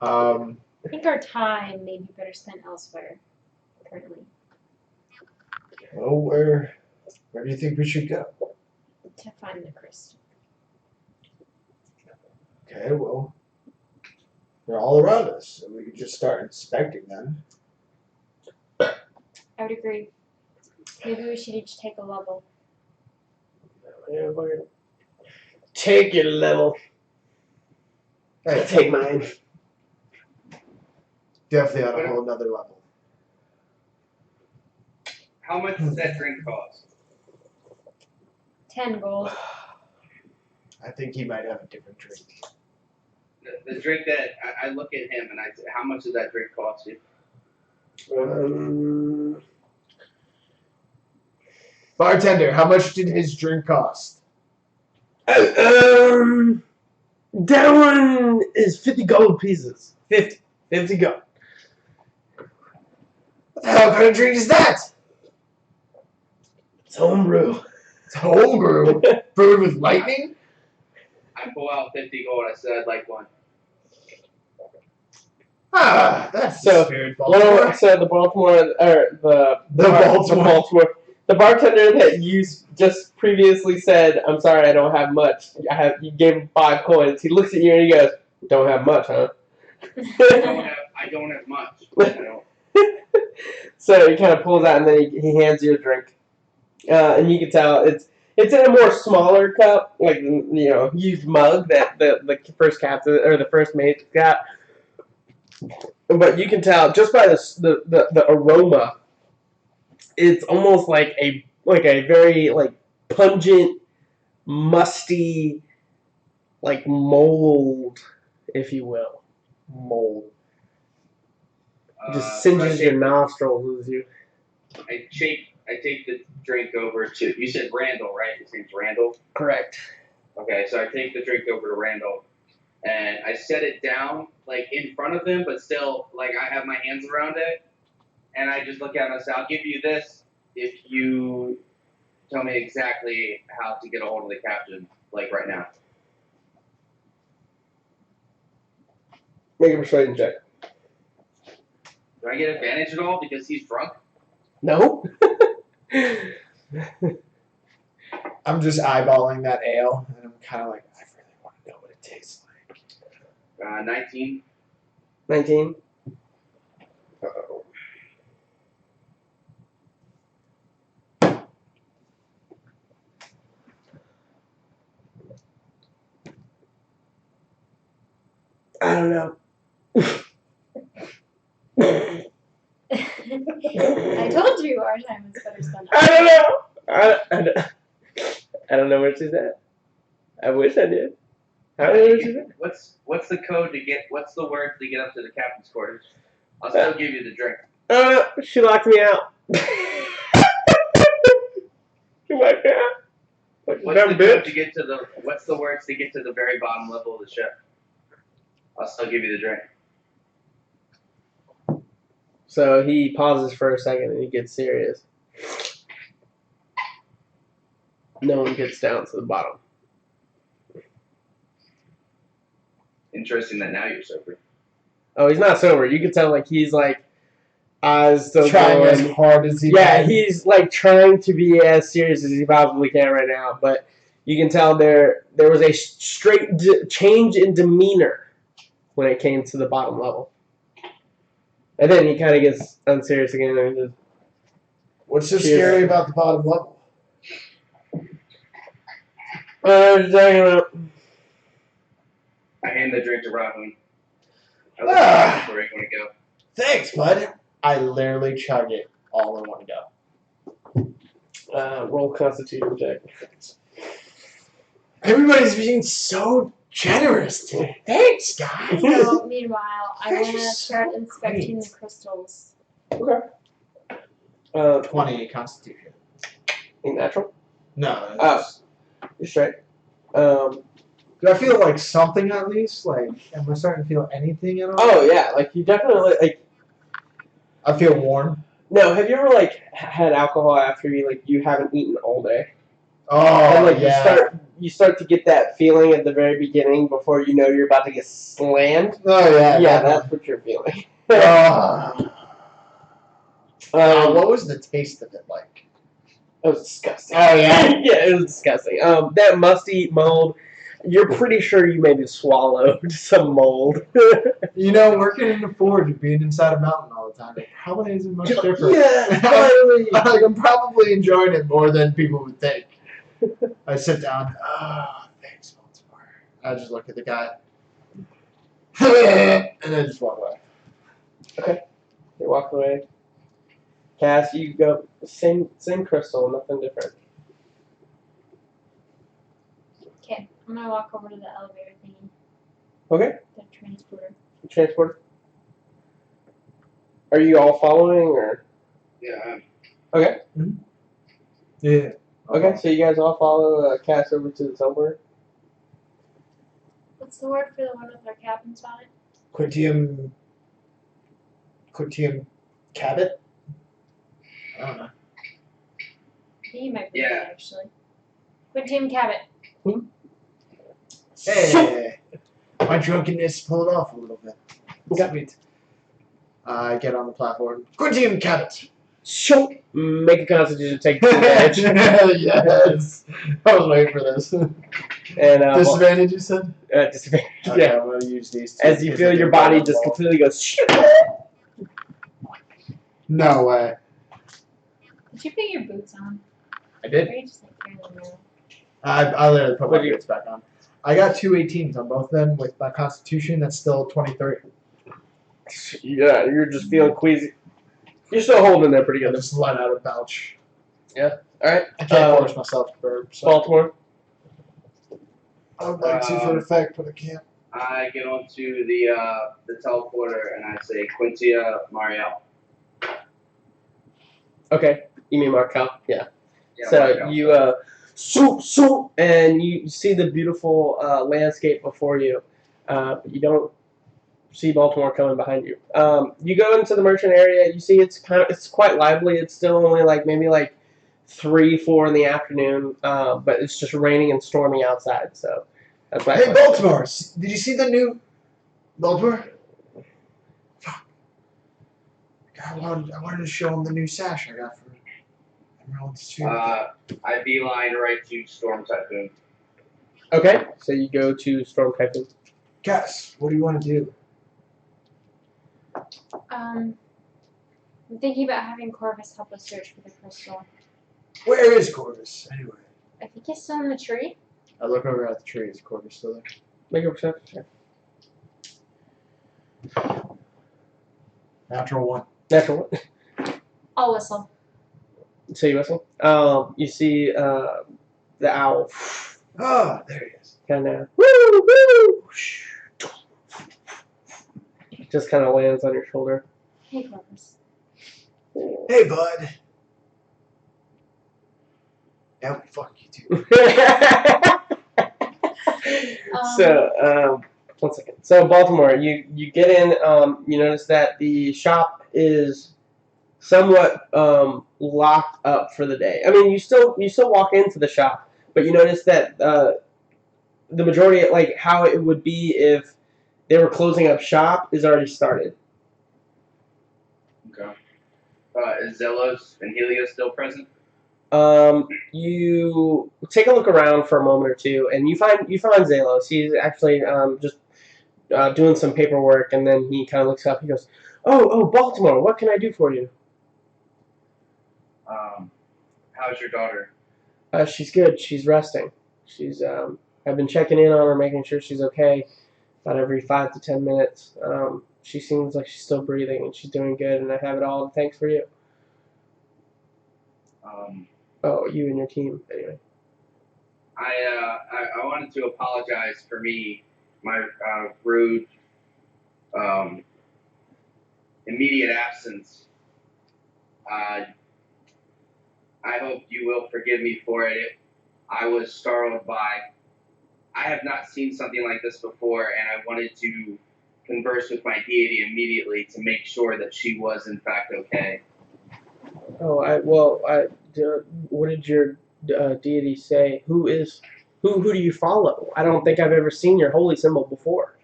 I think our time may be better spent elsewhere currently. Well, where do you think we should go? To find the crystal. Okay, well, they're all around us, so we could just start inspecting them. I would agree. Maybe we should each take a level. Take your level. Hey, Take mine. definitely on a whole nother level. How much does that drink cost? 10 gold. I think he might have a different drink. The drink that I look at him and I say, how much does that drink cost you? Bartender, how much did his drink cost? That one is 50 gold pieces. 50 gold. What the hell kind of drink is that? It's homebrew. It's homebrew. Brewed with lightning? I pull out 50 gold. I said I'd like one. Ah, that's So, the spirit, Baltimore. So the Baltimore. The bartender that you just previously said, "I'm sorry, I don't have much." You gave him 5 coins. He looks at you and he goes, "Don't have much, huh?" I don't have much. I don't. So he kind of pulls out and then he hands you a drink, and you can tell it's in a more smaller cup, like huge mug that the first captain or the first mate got. But you can tell just by the aroma, it's almost like a very like pungent, musty, like mold, if you will. mold. Just So I singes take, your nostrils as you. I take the drink over to. You said Randall, right? His name's Randall. Correct. Okay, so I take the drink over to Randall, and I set it down like in front of him, but still like I have my hands around it, and I just look at him and say, "I'll give you this if you tell me exactly how to get a hold of the captain, like right now." Make a persuasion check. Do I get advantage at all because he's drunk? No. I'm just eyeballing that ale, and I'm kind of like, I really want to know what it tastes like. 19. 19. Uh-oh. I don't know. I told you our time is better spent. I don't know. I don't know what she said. I wish I did. I don't know what she said. What's the code to get? What's the word to get up to the captain's quarters? I'll still give you the drink. She locked me out. She locked me out. What's the code to get to the? What's the words to get to the very bottom level of the ship? I'll still give you the drink. So he pauses for a second and he gets serious. No one gets down to the bottom. Interesting that now you're sober. Oh, he's not sober. You can tell like he's like eyes still Trying going. as hard as he Yeah, can. he's like trying to be as serious as he possibly can right now, but you can tell there was a straight change in demeanor when it came to the bottom level. And then he kind of gets unserious again and just. What's so scary about the bottom level? What are you talking about? I hand the drink to Rahun. I Ah. where you want to go. Thanks, bud. I literally chug it all in one go. Roll Constitution check. Everybody's being so generous today. Thanks, guys. So, meanwhile, I want to You're start so inspecting great. the crystals. Okay. 20 Constitution. Ain't natural. No. Oh. You're straight. Do I feel like something at least? Like, am I starting to feel anything at all? Oh yeah, like you definitely like. I feel warm. No, have you ever like had alcohol after you haven't eaten all day? Oh, And like yeah. you start to get that feeling at the very beginning before you know you're about to get slammed. Oh, yeah. Yeah, that's what you're feeling. What was the taste of it like? It was disgusting. Oh, yeah? Yeah, it was disgusting. That musty mold. You're pretty sure you maybe swallowed some mold. You know, working in the forge and being inside a mountain all the time, it probably isn't much different. Yeah, finally. Like, I'm probably enjoying it more than people would think. I sit down. Thanks, Baltimore. I just look at the guy. And then just walk away. Okay. They walk away. Cass, you go same crystal, nothing different. Okay, I'm gonna walk over to the elevator thingy. Okay. The transporter. Transporter. Are you all following or? Yeah. Okay. Mm-hmm. Yeah. Okay, so you guys all follow Cass over to the teleporter? What's the word for the one with our cabins on it? Quintium Cabot? I don't know. He might be Yeah. right, actually. Quintium Cabot. Hey, my drunkenness pulled off a little bit. Okay. Sweet. I get on the platform. Quintium Cabot. Shoot! Make a constitution take advantage. Yes. I was waiting for this. And Disadvantage, you said? disadvantage. Okay, Yeah. I'm going to use these two. As you feel your body just completely goes. Shoot. No way. Did you put your boots on? I Or did. are you just like carrying them around? I literally put my What'd you- boots back on. I got 2 18s on both of them with my constitution. That's still 23. Yeah, you're just feeling queasy. You're still holding there pretty I good. just let out a belch. All right. I can't force myself to burp. So. Baltimore. I would like to for effect, but I can't. I get onto the teleporter and I say Quintia Mariel. Okay, you mean Markel? Yeah. Yeah, So Mariel. you swoop, and you see the beautiful landscape before you. But you don't see Baltimore coming behind you. You go into the merchant area. You see it's quite lively. It's still only like maybe like 3, 4 in the afternoon, but it's just raining and storming outside. So that's why. Hey, Baltimore! Did you see the new Baltimore? Fuck. I wanted to show him the new sash I got for Emerald's Sphere. I beeline right to Storm Typhoon. Okay, so you go to Storm Typhoon. Guys, what do you want to do? I'm thinking about having Corvus help us search for the crystal. Where is Corvus, anyway? I think he's still in the tree. I look over at the tree. Is Corvus still there? Make a perception check. Natural 1. Natural one. I'll whistle. So you whistle. You see the owl Ah, there he is. kind of woo woo, just kind of lands on your shoulder. Hey, Corvus. Hey, bud. Yeah, fuck you too. So, one second. So, Baltimore, you get in. You notice that the shop is somewhat locked up for the day. I mean, you still walk into the shop, but you notice that the majority, like how it would be if they were closing up shop, is already started. Okay. Is Zelos and Helios still present? You take a look around for a moment or two, and you find Zalos. He's actually just doing some paperwork, and then he kind of looks up. He goes, "Oh, Baltimore, what can I do for you?" How's your daughter? She's good. She's resting. She's I've been checking in on her, making sure she's okay, about every 5 to 10 minutes. She seems like she's still breathing, and she's doing good. And I have it all. Thanks for you. Oh, you and your team, anyway. I wanted to apologize for my rude, immediate absence. I hope you will forgive me for it. I was startled by. I have not seen something like this before, and I wanted to converse with my deity immediately to make sure that she was in fact okay. Oh, what did your deity say? Who do you follow? I don't think I've ever seen your holy symbol before.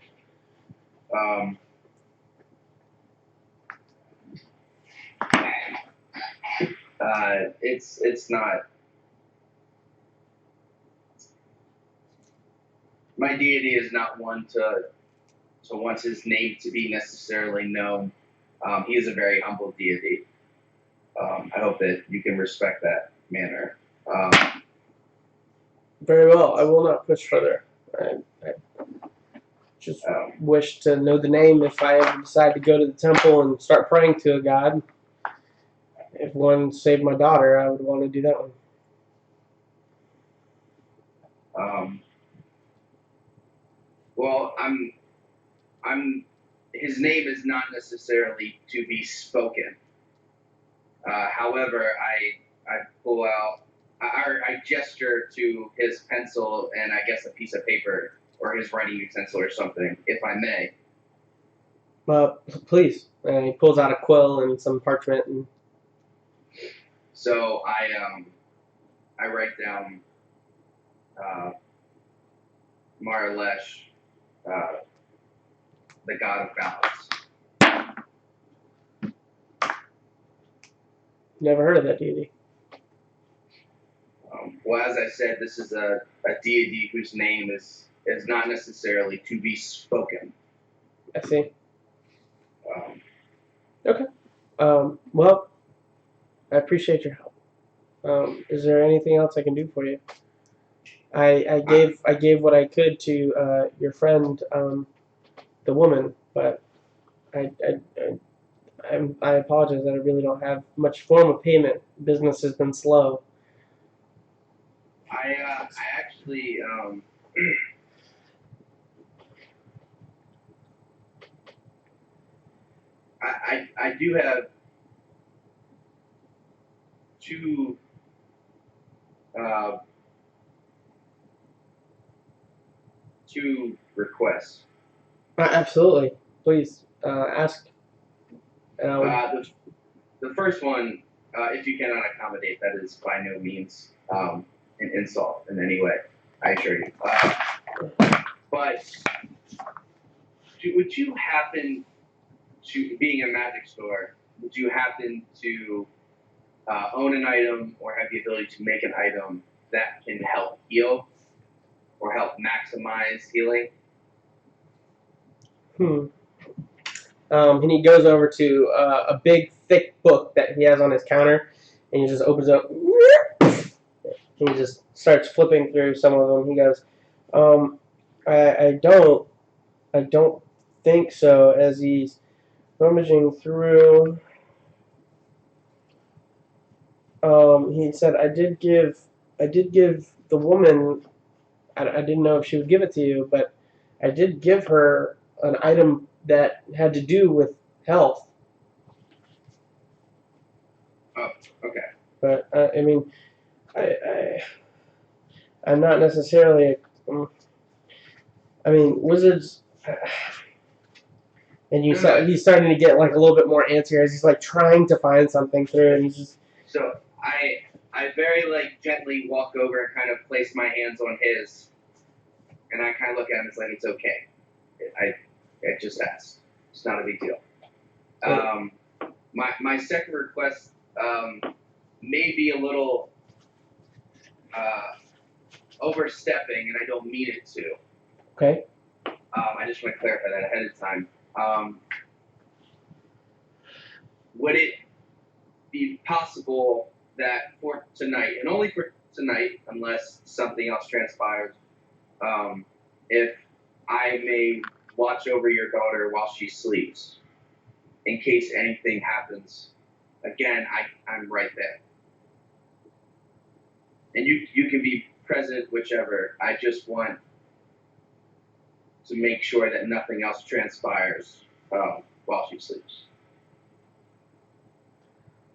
It's not. My deity is not one to want his name to be necessarily known. He is a very humble deity. I hope that you can respect that manner. Very well. I will not push further. I just wish to know the name if I ever decide to go to the temple and start praying to a god. If one saved my daughter, I would want to do that one. Well, his name is not necessarily to be spoken. However, I pull out, I gesture to his pencil and I guess a piece of paper or his writing utensil or something, if I may. Please. And he pulls out a quill and some parchment. And so I write down Maralesh, the god of balance. Never heard of that deity. Well, as I said, this is a deity whose name is not necessarily to be spoken. I see. Okay. Well, I appreciate your help. Is there anything else I can do for you? I gave what I could to your friend, the woman, but I apologize that I really don't have much form of payment. Business has been slow. I actually I do have two two requests. Absolutely. Please ask. And I would, The first one, if you cannot accommodate, that is by no means an insult in any way. I assure you. But would you happen to, being a magic store, would you happen to own an item or have the ability to make an item that can help heal or help maximize healing? And he goes over to a big, thick book that he has on his counter, and he just opens up. And he just starts flipping through some of them. He goes, I don't think so. As he's rummaging through, he said, I did give the woman. I didn't know if she would give it to you, but I did give her an item that had to do with health. Oh, okay. But I mean, I'm not necessarily. I mean, wizards. And you saw he's starting to get like a little bit more antsy as he's like trying to find something through, and he's just. So I very like gently walk over and kind of place my hands on his, and I kind of look at him. It's like it's okay. I just asked. It's not a big deal. My second request may be a little overstepping, and I don't mean it to. Okay. I just want to clarify that ahead of time. Would it be possible that for tonight, and only for tonight, unless something else transpires, if I may watch over your daughter while she sleeps, in case anything happens? Again, I'm right there. And you can be present, whichever. I just want to make sure that nothing else transpires while she sleeps.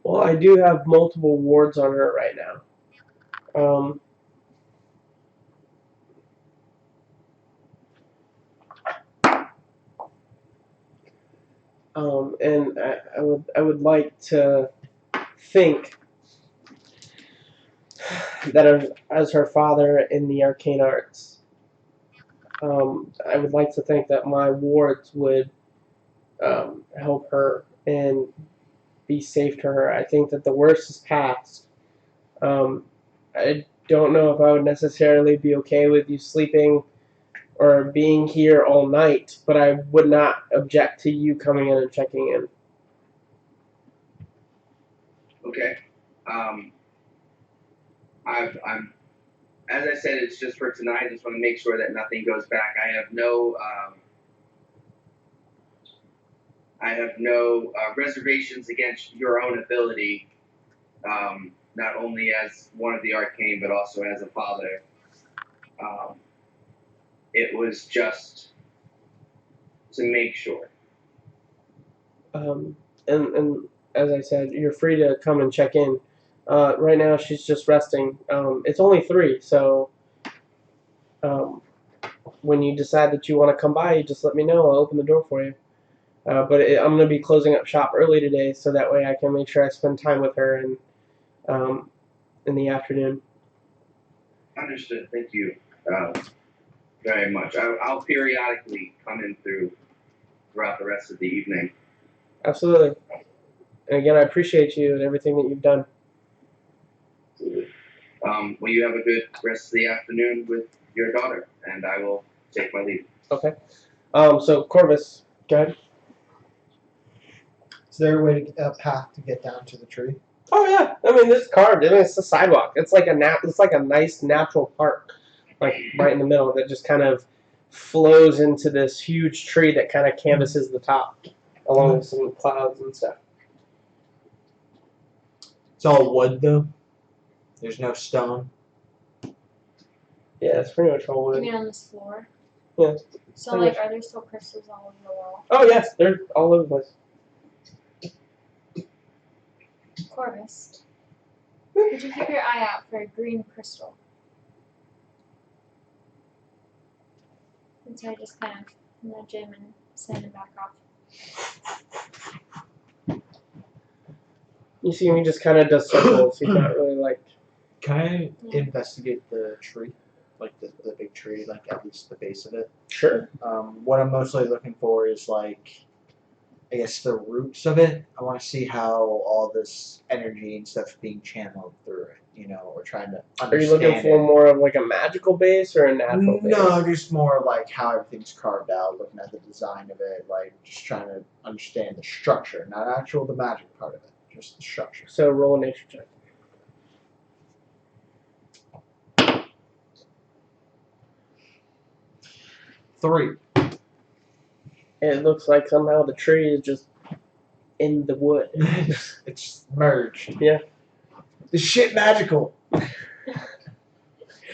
Well, I do have multiple wards on her right now. And I would like to think that as her father in the arcane arts, I would like to think that my wards would help her and be safe to her. I think that the worst is past. I don't know if I would necessarily be okay with you sleeping or being here all night, but I would not object to you coming in and checking in. Okay. I'm as I said, it's just for tonight. I just want to make sure that nothing goes back. I have no reservations against your own ability, not only as one of the arcane, but also as a father. It was just to make sure. And as I said, you're free to come and check in. Right now, she's just resting. It's only 3, so when you decide that you want to come by, you just let me know. I'll open the door for you. I'm going to be closing up shop early today, so that way I can make sure I spend time with her in the afternoon. Understood. Thank you very much. I'll periodically come in throughout the rest of the evening. Absolutely. And again, I appreciate you and everything that you've done. Well, you have a good rest of the afternoon with your daughter, and I will take my leave. Okay. So Corvus, go ahead. Is there a way to a path to get down to the tree? Oh yeah, I mean it's carved. I mean, it's a sidewalk. It's like a nice natural park, like right in the middle that just kind of flows into this huge tree that kind of canvases the top, along with some clouds and stuff. It's all wood though. There's no stone. Yeah, it's pretty much all You wood. mean on this floor? Yeah. So, like, are there still crystals all over the wall? Oh yes, they're all over the place. Corvus, would you keep your eye out for a green crystal? And so I just kind of nudge him and send him back off. You see him, he just kind of does circles. He's not really like. Can I investigate the tree? Like the big tree, like at least the base of it? Sure. What I'm mostly looking for is like, I guess the roots of it. I want to see how all this energy and stuff is being channeled through it. You know, we're trying to understand. Are you looking for more of like a magical base or a natural base? No, just more like how everything's carved out, looking at the design of it, like just trying to understand the structure, not actual the magic part of it, just the structure. So roll a nature check. 3. It looks like somehow the tree is just in the wood. It's merged. Yeah. This shit magical.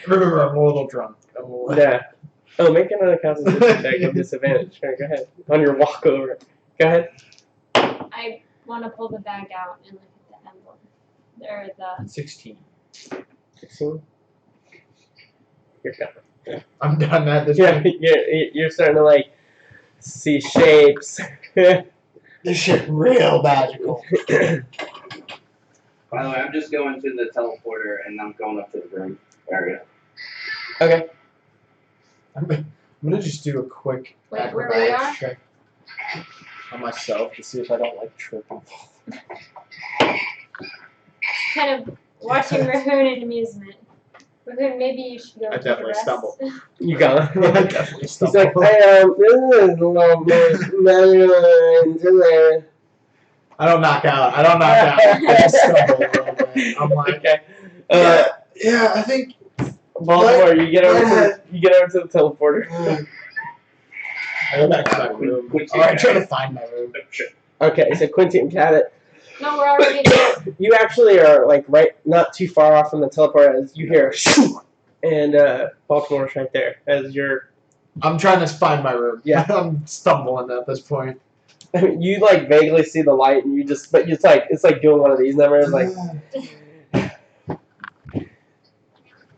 Remember, I'm a little drunk. Yeah. Oh, make another constitution check of disadvantage. Sure, go ahead. On your walk over. Go ahead. I want to pull the bag out and look at the emblem. Or the 16. 16. You're done. I'm done at this Yeah, point. you're starting to like see shapes. This shit real magical. By the way, I'm just going to the teleporter and I'm going up to the room area. Okay. I'm gonna just do a quick Wait, where we are? acrobatics check on myself to see if I don't like tripping. kind of watching Rahoon in amusement. Rahoon, maybe you should go I take a definitely rest. stumble. You got I it. definitely He's stumble. like, this is a little more manual. I don't knock out. I don't knock out. I just stumble a little bit. I'm like, Okay. yeah, I think. Baltimore, you get over to the teleporter. I go back to my room. Alright, trying to find my room. Okay, so Quincy and Cabot, No, we're already there. you actually are like right, not too far off from the teleporter as you hear, shoo, and Baltimore's right there as you're. I'm trying to find my room. Yeah. I'm stumbling at this point. I mean, you like vaguely see the light, and you just, but it's like doing one of these numbers, like.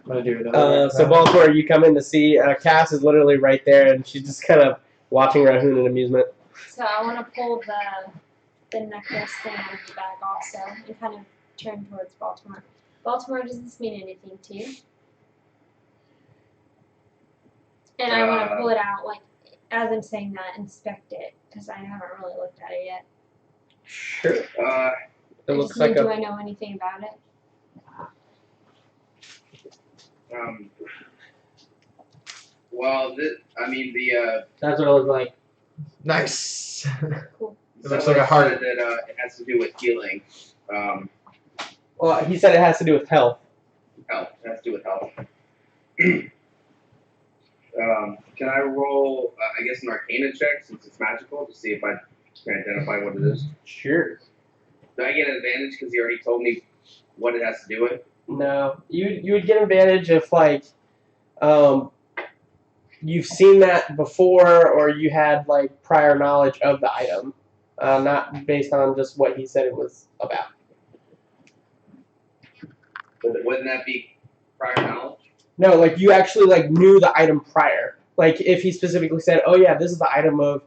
I'm gonna do another. So Baltimore, you come in to see Cass is literally right there, and she's just kind of watching Rahoon in amusement. So I want to pull the necklace thing out of the bag also and kind of turn towards Baltimore. Baltimore, does this mean anything to you? And I want to pull it out, like, as I'm saying that, inspect it, because I haven't really looked at it yet. Sure. It I looks just mean, like do a. I know anything about it? Well, the That's what it looks like. Nice. Cool. It looks like a heart. said that it has to do with healing. Well, he said it has to do with health. Health. It has to do with health. Can I roll, I guess, an Arcana check since it's magical to see if I can identify what it is? Sure. Do I get an advantage because he already told me what it has to do with? No, you would get advantage if like, you've seen that before or you had like prior knowledge of the item, not based on just what he said it was about. Wouldn't that be prior knowledge? No, like you actually like knew the item prior. Like if he specifically said, "Oh yeah, this is the item of,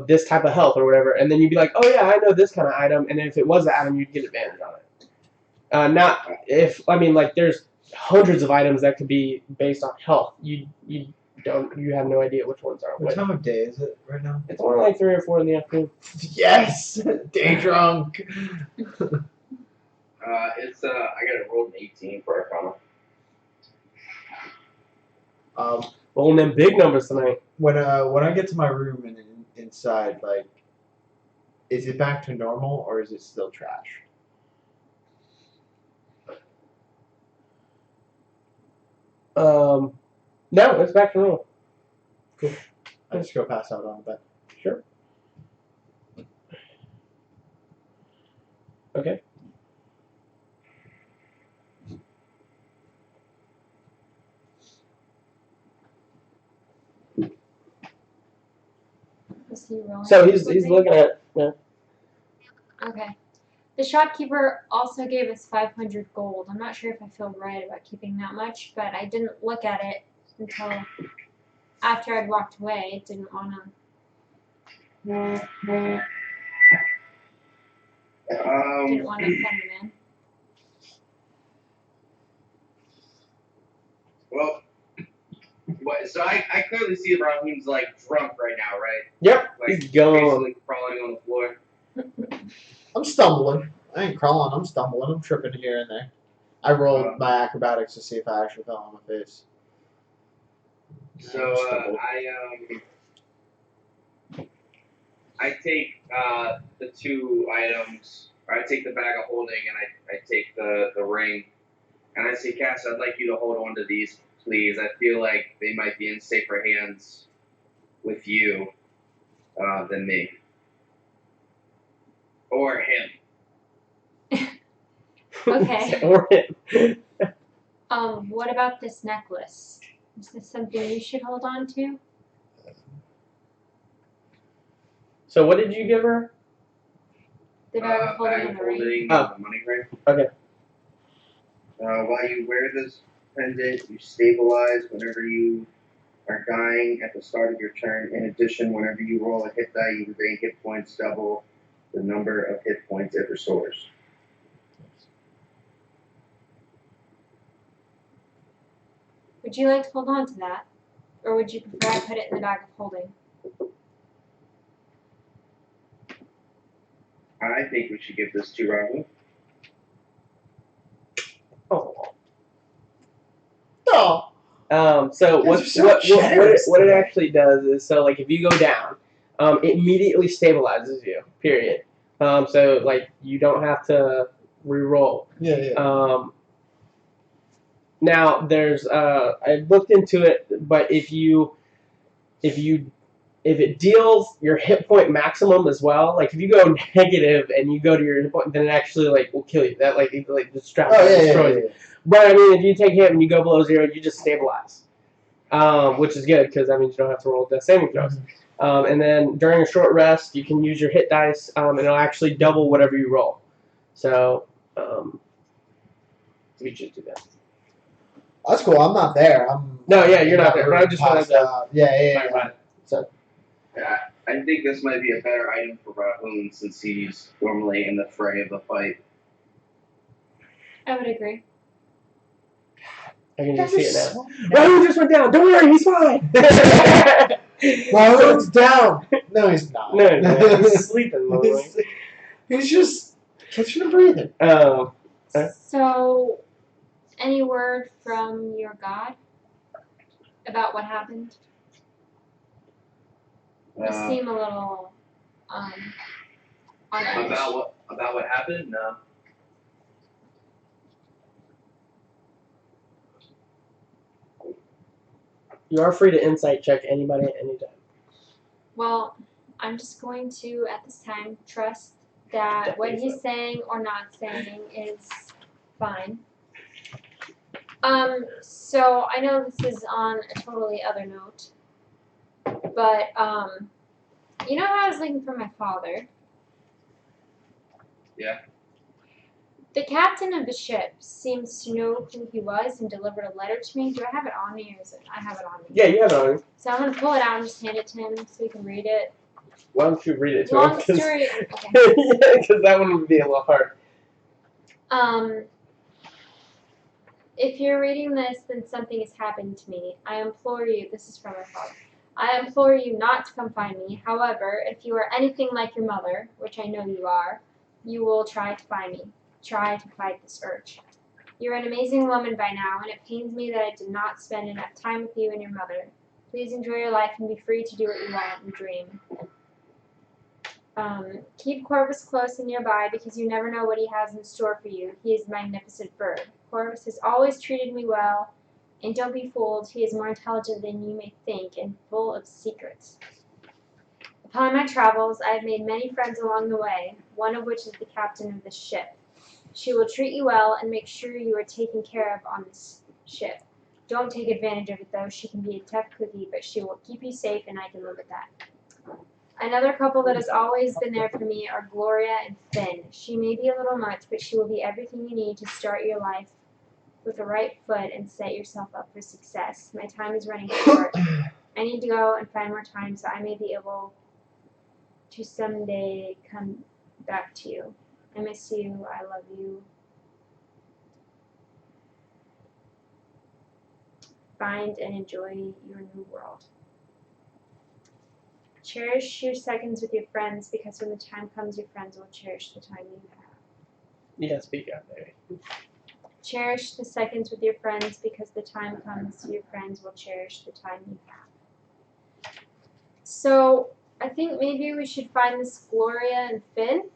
this type of health or whatever," and then you'd be like, "Oh yeah, I know this kind of item," and if it was the item, you'd get advantage on it. Not if like there's hundreds of items that could be based on health. You have no idea which ones are What what. time of day is it right now? It's only like 3 or 4 in the afternoon. Yes! Day drunk. I got to roll an 18 for Arcana. Rolling them big numbers tonight. When I get to my room and inside, like, is it back to normal or is it still trash? No, it's back to normal. Cool. I just go pass out on the bed. Sure. Okay. Is he rolling So he's something? looking at. Yeah. Okay. The shopkeeper also gave us 500 gold. I'm not sure if I feel right about keeping that much, but I didn't look at it until after I'd walked away. Didn't want to offend the man. Well, so I clearly see Rahim's like drunk right now, right? Yep, Like he's gone. basically crawling on the floor. I'm stumbling. I ain't crawling. I'm stumbling. I'm tripping here and there. I rolled my acrobatics to see if I actually fell on my face. So I take the 2 items. Or I take the bag of holding and I take the ring. And I say, Cass, I'd like you to hold on to these, please. I feel like they might be in safer hands with you than me. Or him. Okay. Or him. What about this necklace? Is this something you should hold on to? So what did you give her? The bag of holding and the ring. And Oh. the money ring. Okay. While you wear this pendant, you stabilize whenever you are dying at the start of your turn. In addition, whenever you roll a hit die, you regain hit points double the number of hit points it restores. Would you like to hold on to that? Or would you prefer I put it in the bag of holding? I think we should give this to Rahul. Oh. No. So You what guys are so generous what it today. actually does is, so like if you go down, it immediately stabilizes you. Period. So like you don't have to re-roll. Yeah. Now there's I looked into it, but if it deals your hit point maximum as well, like if you go negative and you go to your hit point, then it actually like will kill you. That like destroys you. But I mean, if you take hit and you go below 0, you just stabilize, which is good because that means you don't have to roll death saving throws. And then during a short rest, you can use your hit dice, and it'll actually double whatever you roll. So we should do that. That's cool. I'm not there. You're not there. But I just wanted to Yeah. So Yeah, I think this might be a better item for Rahul since he's normally in the fray of the fight. I would agree. I can just see it now. Rahul just went down. Don't worry, he's fine. Rahul's down. No, he's not. No, he's sleeping. He's just catching a breathing. So, any word from your god about what happened? You seem a little on edge. About what happened? No. You are free to insight check anybody at any time. Well, I'm just going to, at this time, trust that what he's saying or not saying is fine. So I know this is on a totally other note, but, you know how I was looking for my father? Yeah. The captain of the ship seems to know who he was and delivered a letter to me. Do I have it on me or is it? I have it on me. Yeah, you have it on you. So I'm going to pull it out and just hand it to him so he can read it. Why don't you read it to Long him? story. Okay. Because that one would be a little hard. If you're reading this, then something has happened to me. I implore you, this is from my father. I implore you not to come find me. However, if you are anything like your mother, which I know you are, you will try to find me. Try to fight this urge. You're an amazing woman by now, and it pains me that I did not spend enough time with you and your mother. Please enjoy your life and be free to do what you want and dream. Keep Corvus close and nearby because you never know what he has in store for you. He is a magnificent bird. Corvus has always treated me well, and don't be fooled, he is more intelligent than you may think and full of secrets. Upon my travels, I have made many friends along the way, one of which is the captain of this ship. She will treat you well and make sure you are taken care of on this ship. Don't take advantage of it, though. She can be a tough cookie, but she will keep you safe, and I can live with that. Another couple that has always been there for me are Gloria and Finn. She may be a little much, but she will be everything you need to start your life with the right foot and set yourself up for success. My time is running short. I need to go and find more time so I may be able to someday come back to you. I miss you. I love you. Find and enjoy your new world. Cherish your seconds with your friends because when the time comes, your friends will cherish the time you have. Yeah, speak up, baby. Cherish the seconds with your friends because the time comes, your friends will cherish the time you have. So, I think maybe we should find this Gloria and Finn.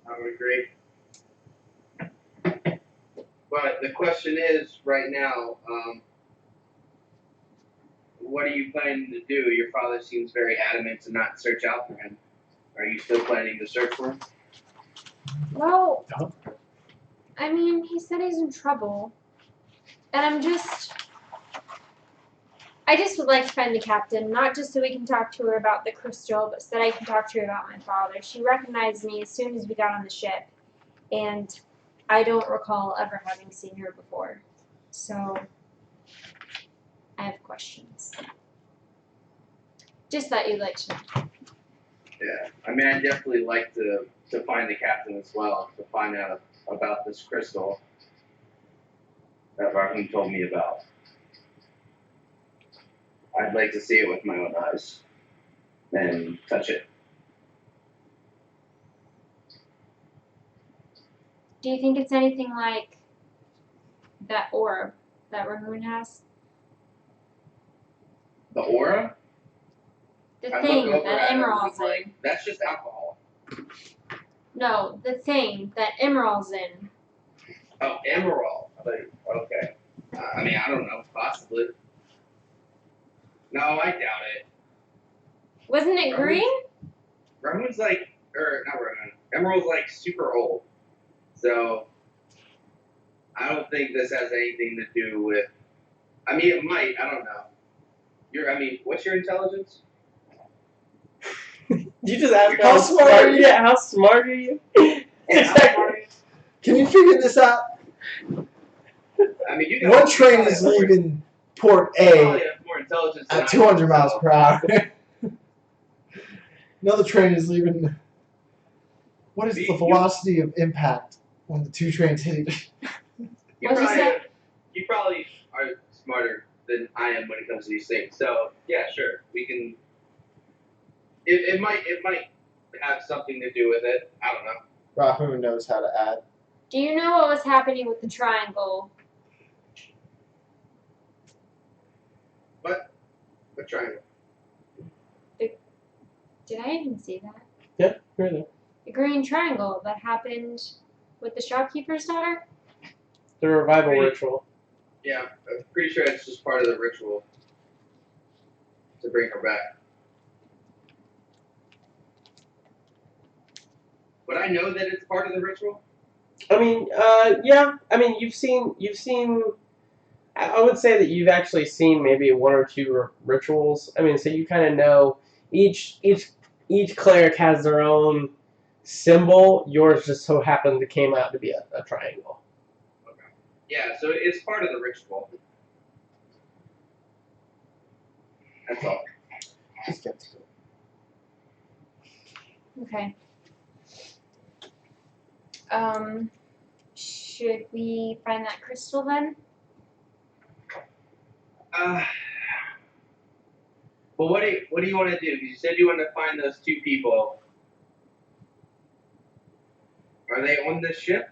I would agree. But the question is, right now, what are you planning to do? Your father seems very adamant to not search out for him. Are you still planning to search for him? Well, I mean, he said he's in trouble. And I just would like to find the captain, not just so we can talk to her about the crystal, but so that I can talk to her about my father. She recognized me as soon as we got on the ship, and I don't recall ever having seen her before. So, I have questions. Just that you'd like to know. Yeah. I mean, I'd definitely like to find the captain as well, to find out about this crystal that Rahim told me about. I'd like to see it with my own eyes and touch it. Do you think it's anything like that orb that Rahoon has? The aura? The I thing look over that at her, Emerald's in. like, that's just alcohol. No, the thing that Emerald's in. Oh, emerald. Okay. I mean, I don't know. Possibly. No, I doubt it. Wasn't it green? Rahoon's like, or not Rahoon. Emerald's like super old. So, I don't think this has anything to do with. I mean, it might. I don't know. What's your intelligence? You just asked How smart are you? Yeah, how smart are you? Yeah, how smart are you? Can you figure this out? I mean, you got One train is leaving Port you probably A have more intelligence than I at do, 200 miles so- per hour. Another train is leaving. What is the velocity of impact when the two trains hit each? You probably are smarter than I am when it comes to these things. So yeah, sure, we can. It might have something to do with it. I don't know. Rahun knows how to add. Do you know what was happening with the triangle? What triangle? Did I even see that? Yeah, really. The green triangle that happened with the shopkeeper's daughter? The revival Right. ritual. Yeah, I'm pretty sure it's just part of the ritual to bring her back. But I know that it's part of the ritual. I mean, yeah. I mean, you've seen. I would say that you've actually seen maybe one or two rituals. I mean, so you kind of know each cleric has their own symbol. Yours just so happened to came out to be a triangle. Okay. Yeah, so it's part of the ritual. That's all. Just get to it. Okay. Should we find that crystal then? Well, what do you want to do? You said you want to find those two people. Are they on this ship?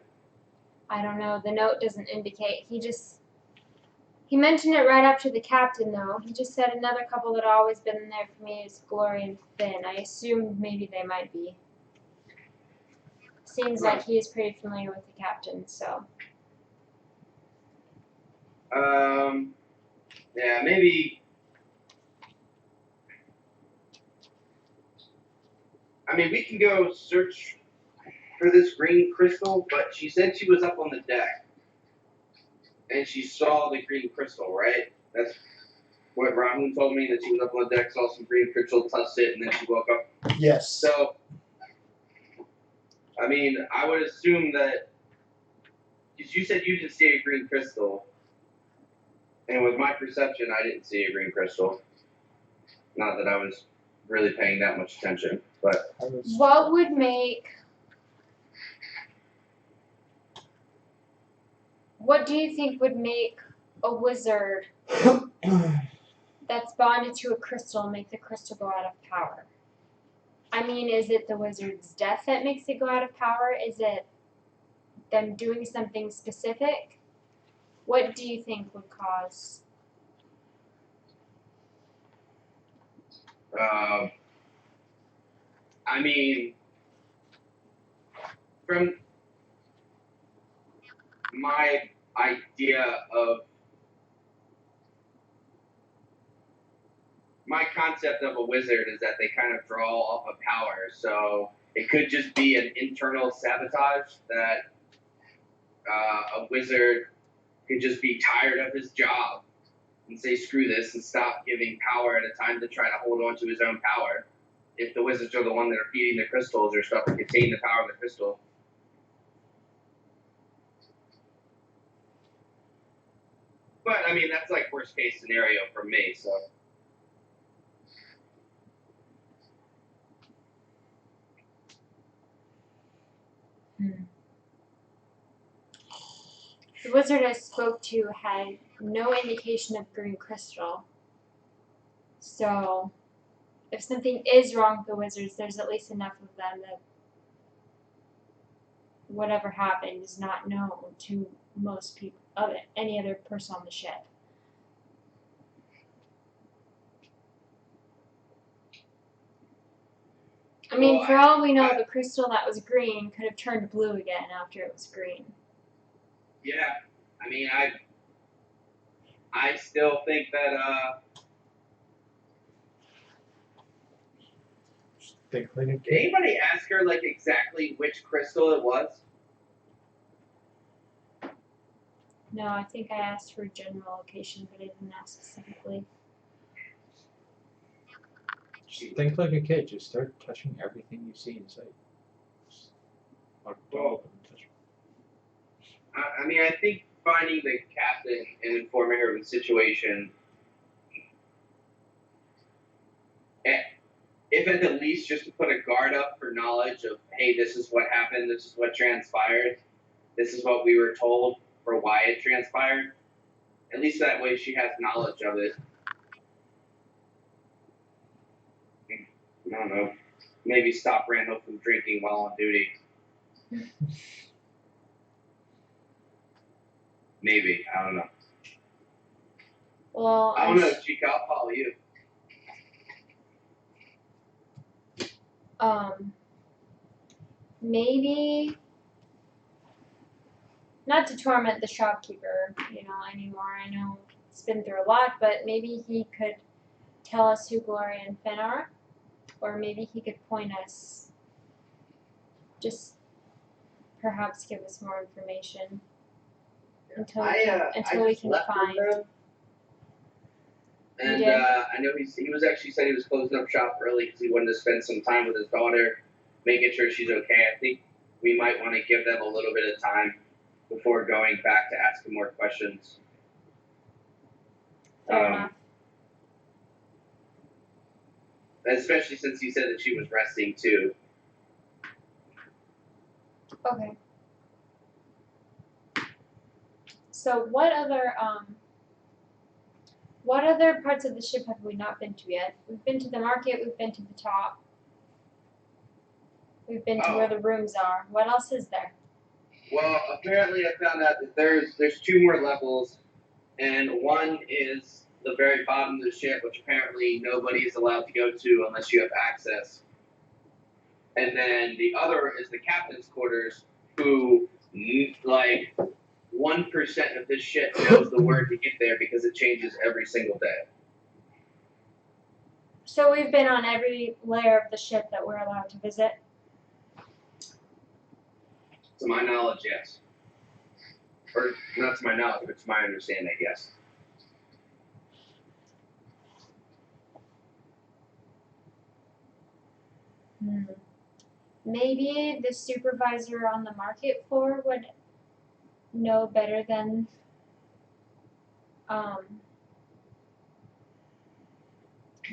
I don't know. The note doesn't indicate. He mentioned it right after the captain, though. He just said another couple that always been there for me is Glory and Finn. I assumed maybe they might be. Seems like he is pretty familiar with the captain, so. Yeah, maybe. I mean, we can go search for this green crystal, but she said she was up on the deck and she saw the green crystal, right? what Rahun told me, that she was up on the deck, saw some green crystal, touched it, and then she woke up. Yes. So, I mean, I would assume that, because you said you didn't see a green crystal, and with my perception, I didn't see a green crystal. Not that I was really paying that much attention, but What would make? What do you think would make a wizard that's bonded to a crystal make the crystal go out of power? I mean, is it the wizard's death that makes it go out of power? Is it them doing something specific? What do you think would cause? I mean, from my idea of my concept of a wizard is that they kind of draw off of power. So it could just be an internal sabotage that a wizard could just be tired of his job and say screw this and stop giving power at a time to try to hold on to his own power. If the wizards are the one that are feeding the crystals or stuff that contain the power of the crystal. But I mean, that's like worst case scenario for me. So. The wizard I spoke to had no indication of green crystal. So, if something is wrong with the wizards, there's at least enough of them that whatever happened is not known to most people, of any other person on the ship. I mean, for all we know, the crystal that was green could have turned blue again after it was green. Yeah, I mean, I still think that Think like a did kid. anybody ask her like exactly which crystal it was? No, I think I asked for general location, but I didn't ask specifically. Just think like a kid. Just start touching everything you see in sight. Or dog and touch. I mean, I think finding the captain and informing her of the situation, if at the least just to put a guard up for knowledge of, hey, this is what happened, this is what transpired, this is what we were told for why it transpired. At least that way she has knowledge of it. I don't know. Maybe stop Randall from drinking while on duty. Maybe. I don't know. Well, I don't know, Chica, I'll follow you. Maybe not to torment the shopkeeper, anymore. I know it's been through a lot, but maybe he could tell us who Gloria and Finn are, or maybe he could point us, just perhaps give us more information until we can find. And I know he was actually said he was closing up shop early because he wanted to spend some time with his daughter, making sure she's okay. I think we might want to give them a little bit of time before going back to asking more questions. Fair enough. Especially since he said that she was resting too. Okay. So what other parts of the ship have we not been to yet? We've been to the market, we've been to the top. We've been to where the rooms are. What else is there? Well, apparently I found out that there's 2 more levels, and one is the very bottom of the ship, which apparently nobody is allowed to go to unless you have access. And then the other is the captain's quarters, who, like, 1% of this ship knows the word to get there because it changes every single day. So we've been on every layer of the ship that we're allowed to visit? To my knowledge, yes. Or not to my knowledge, but to my understanding, yes. maybe the supervisor on the market floor would know better than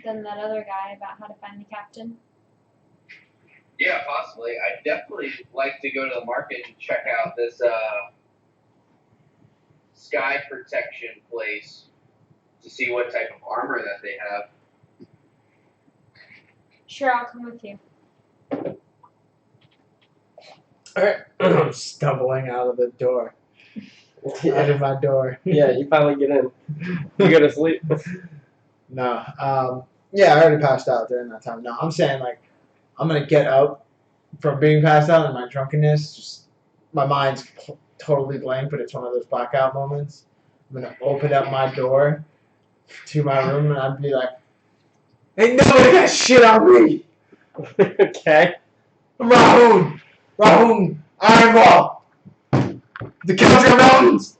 that other guy about how to find the captain. Yeah, possibly. I'd definitely like to go to the market and check out this sky protection place to see what type of armor that they have. Sure, I'll come with you. Alright. I'm stumbling out of the door. Out of my door. Yeah, you finally get in. You go to sleep. No. Yeah, I already passed out during that time. No, I'm saying like I'm gonna get up from being passed out in my drunkenness. Just my mind's totally blank, but it's one of those blackout moments. I'm gonna open up my door to my room and I'd be like, "Ain't nobody got shit on me." Okay. Rahun, Rahun, Ironball, the Country Mountains.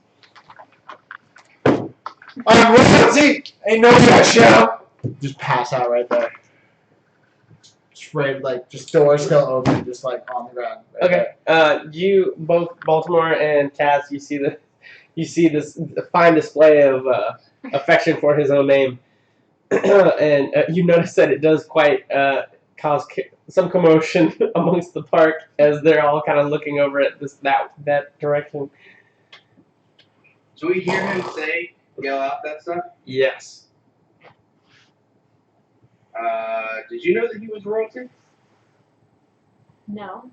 I'm royalty. Ain't nobody got shit on. Just pass out right there. Straight, like, just doors still open, just like on the ground. Right Okay. You both Baltimore and Cass, you see this fine display of affection for his own name, and you notice that it does quite cause some commotion amongst the park as they're all kind of looking over at that direction. So we hear him yell out that stuff. Yes. Did you know that he was royalty? No.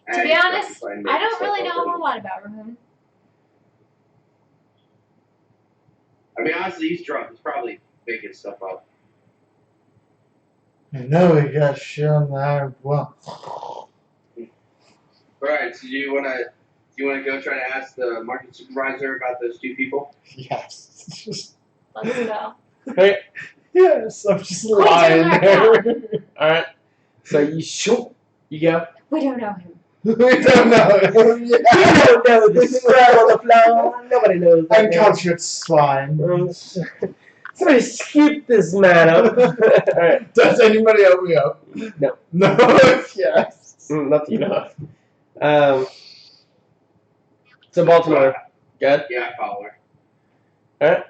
I To be just honest, fucking I don't stuff really know a up. whole lot about Rahun. I mean, honestly, he's drunk. He's probably making stuff up. Ain't nobody got shit on the Ironball. All right. So do you wanna go try to ask the market supervisor about those two people? Yes. Let's go. Okay. Yes, I'm just Wait, lying don't knock there. All right. So you go. We don't know him. We don't know. You don't know the spread on the floor. Nobody knows that. Uncultured swine. Somebody scoop this man up. All right. Does anybody open me up? No. No. Yes. Not that you know of. So Baltimore. Good. Yeah, I follow her. Alright.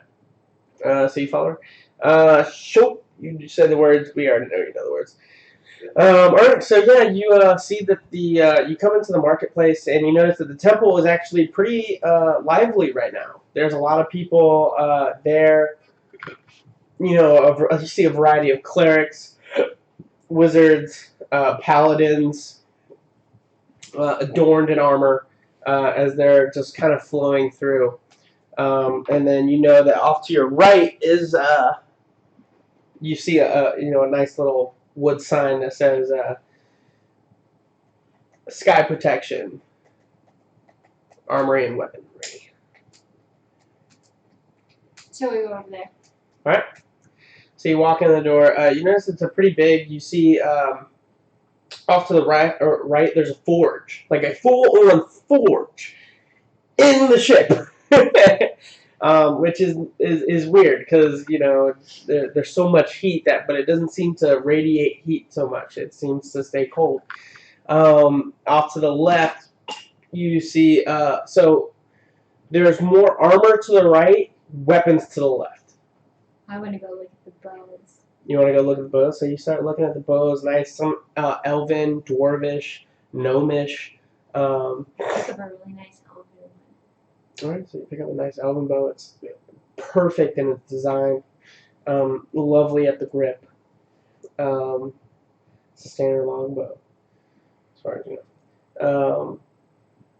So you follow her? Sure. You just said the words. We already know you know the words. Alright, so yeah, you see that you come into the marketplace and you notice that the temple is actually pretty lively right now. There's a lot of people there. You know, you see a variety of clerics, wizards, paladins, adorned in armor, as they're just kind of flowing through. And then you know that off to your right is you see a nice little wood sign that says sky protection, armory and weaponry. So we go over there. All right. So you walk in the door. You notice it's a pretty big. You see off to the right. There's a forge, like a full-on forge in the ship. Which is weird because there's so much heat but it doesn't seem to radiate heat so much. It seems to stay cold. Off to the left, you see so there's more armor to the right, weapons to the left. I want to go look at the bows. You want to go look at the bows? So you start looking at the bows. Nice, some elven, dwarvish, gnomish. Pick up a really nice elven one. Alright, so you pick up a nice elven bow. It's perfect in its design. Lovely at the grip. It's a standard longbow, as far as you know.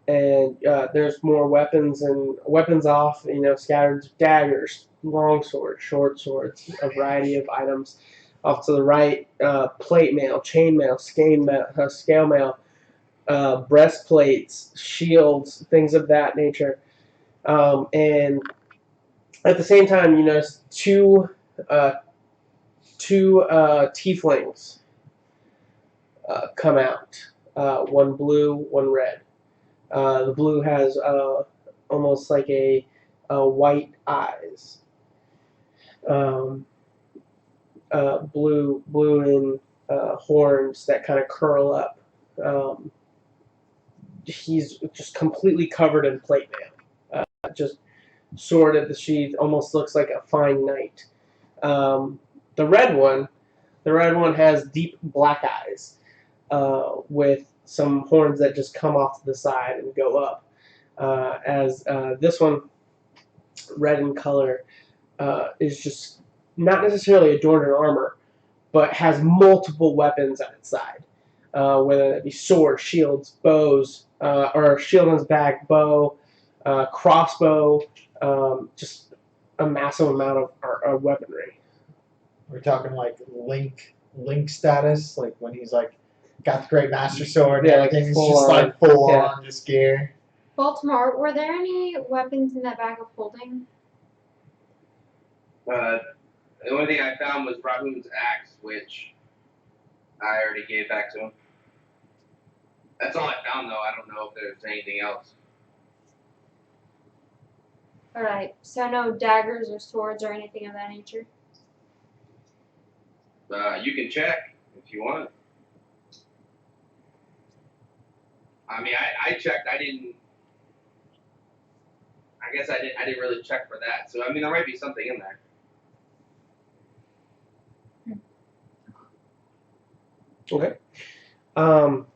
And there's more weapons and weapons off. Scattered daggers, long swords, short swords, a variety of items. Off to the right, plate mail, chain mail, scale mail, breastplates, shields, things of that nature. And at the same time, you notice two tieflings come out. One blue, one red. The blue has almost like a white eyes. Blue in horns that kind of curl up. He's just completely covered in plate mail. Just sword at the sheath, almost looks like a fine knight. The red one has deep black eyes with some horns that just come off to the side and go up. As this one, red in color, is just not necessarily adorned in armor, but has multiple weapons at its side, whether that be swords, shields, bows, or shield on his back, bow, crossbow, just a massive amount of weaponry. We're talking like Link status, like when he's like got the Great Master Sword and Yeah, like everything's full just on. like full Yeah. on just gear. Baltimore, were there any weapons in that bag of holding? The only thing I found was Rahun's axe, which I already gave back to him. That's all I found, though. I don't know if there's anything else. Alright, so no daggers or swords or anything of that nature? You can check if you want. I mean, I checked. I guess I didn't really check for that. So I mean, there might be something in there. Okay. And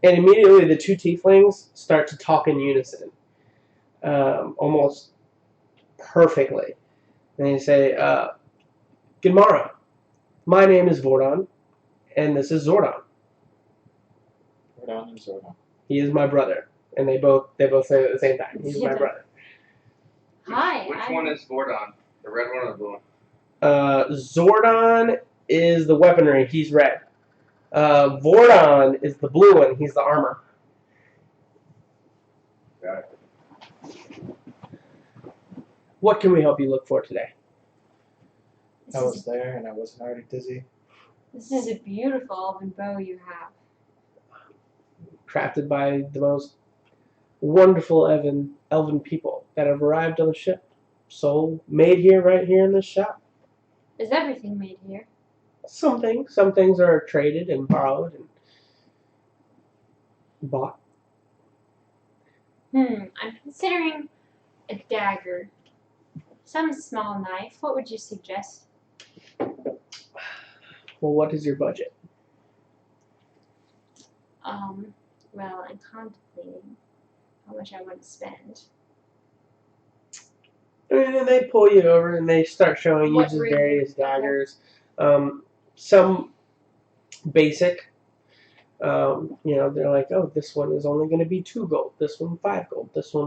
immediately the two tieflings start to talk in unison, almost perfectly. And they say, "Good morrow. My name is Vordon, and this is Zordon. Zordon and Zordon. He is my brother." And they both say it at the same time. He's my brother. Hi. Which one is Vordon? The red one or the blue one? Zordon is the weaponry. He's red. Vordon is the blue one. He's the armor. Got it. What can we help you look for today? This I is, was there and I wasn't already dizzy. this is a beautiful elven bow you have. Crafted by the most wonderful elven people that have arrived on the ship. So made here, right here in this shop. Is everything made here? Some things are traded and borrowed and bought. I'm considering a dagger. Some small knife. What would you suggest? Well, what is your budget? Well, I'm contemplating how much I want to spend. And then they pull you over and they start showing you What just range? various Okay. daggers. Some basic. They're like, oh, this one is only going to be 2 gold. This one 5 gold. This one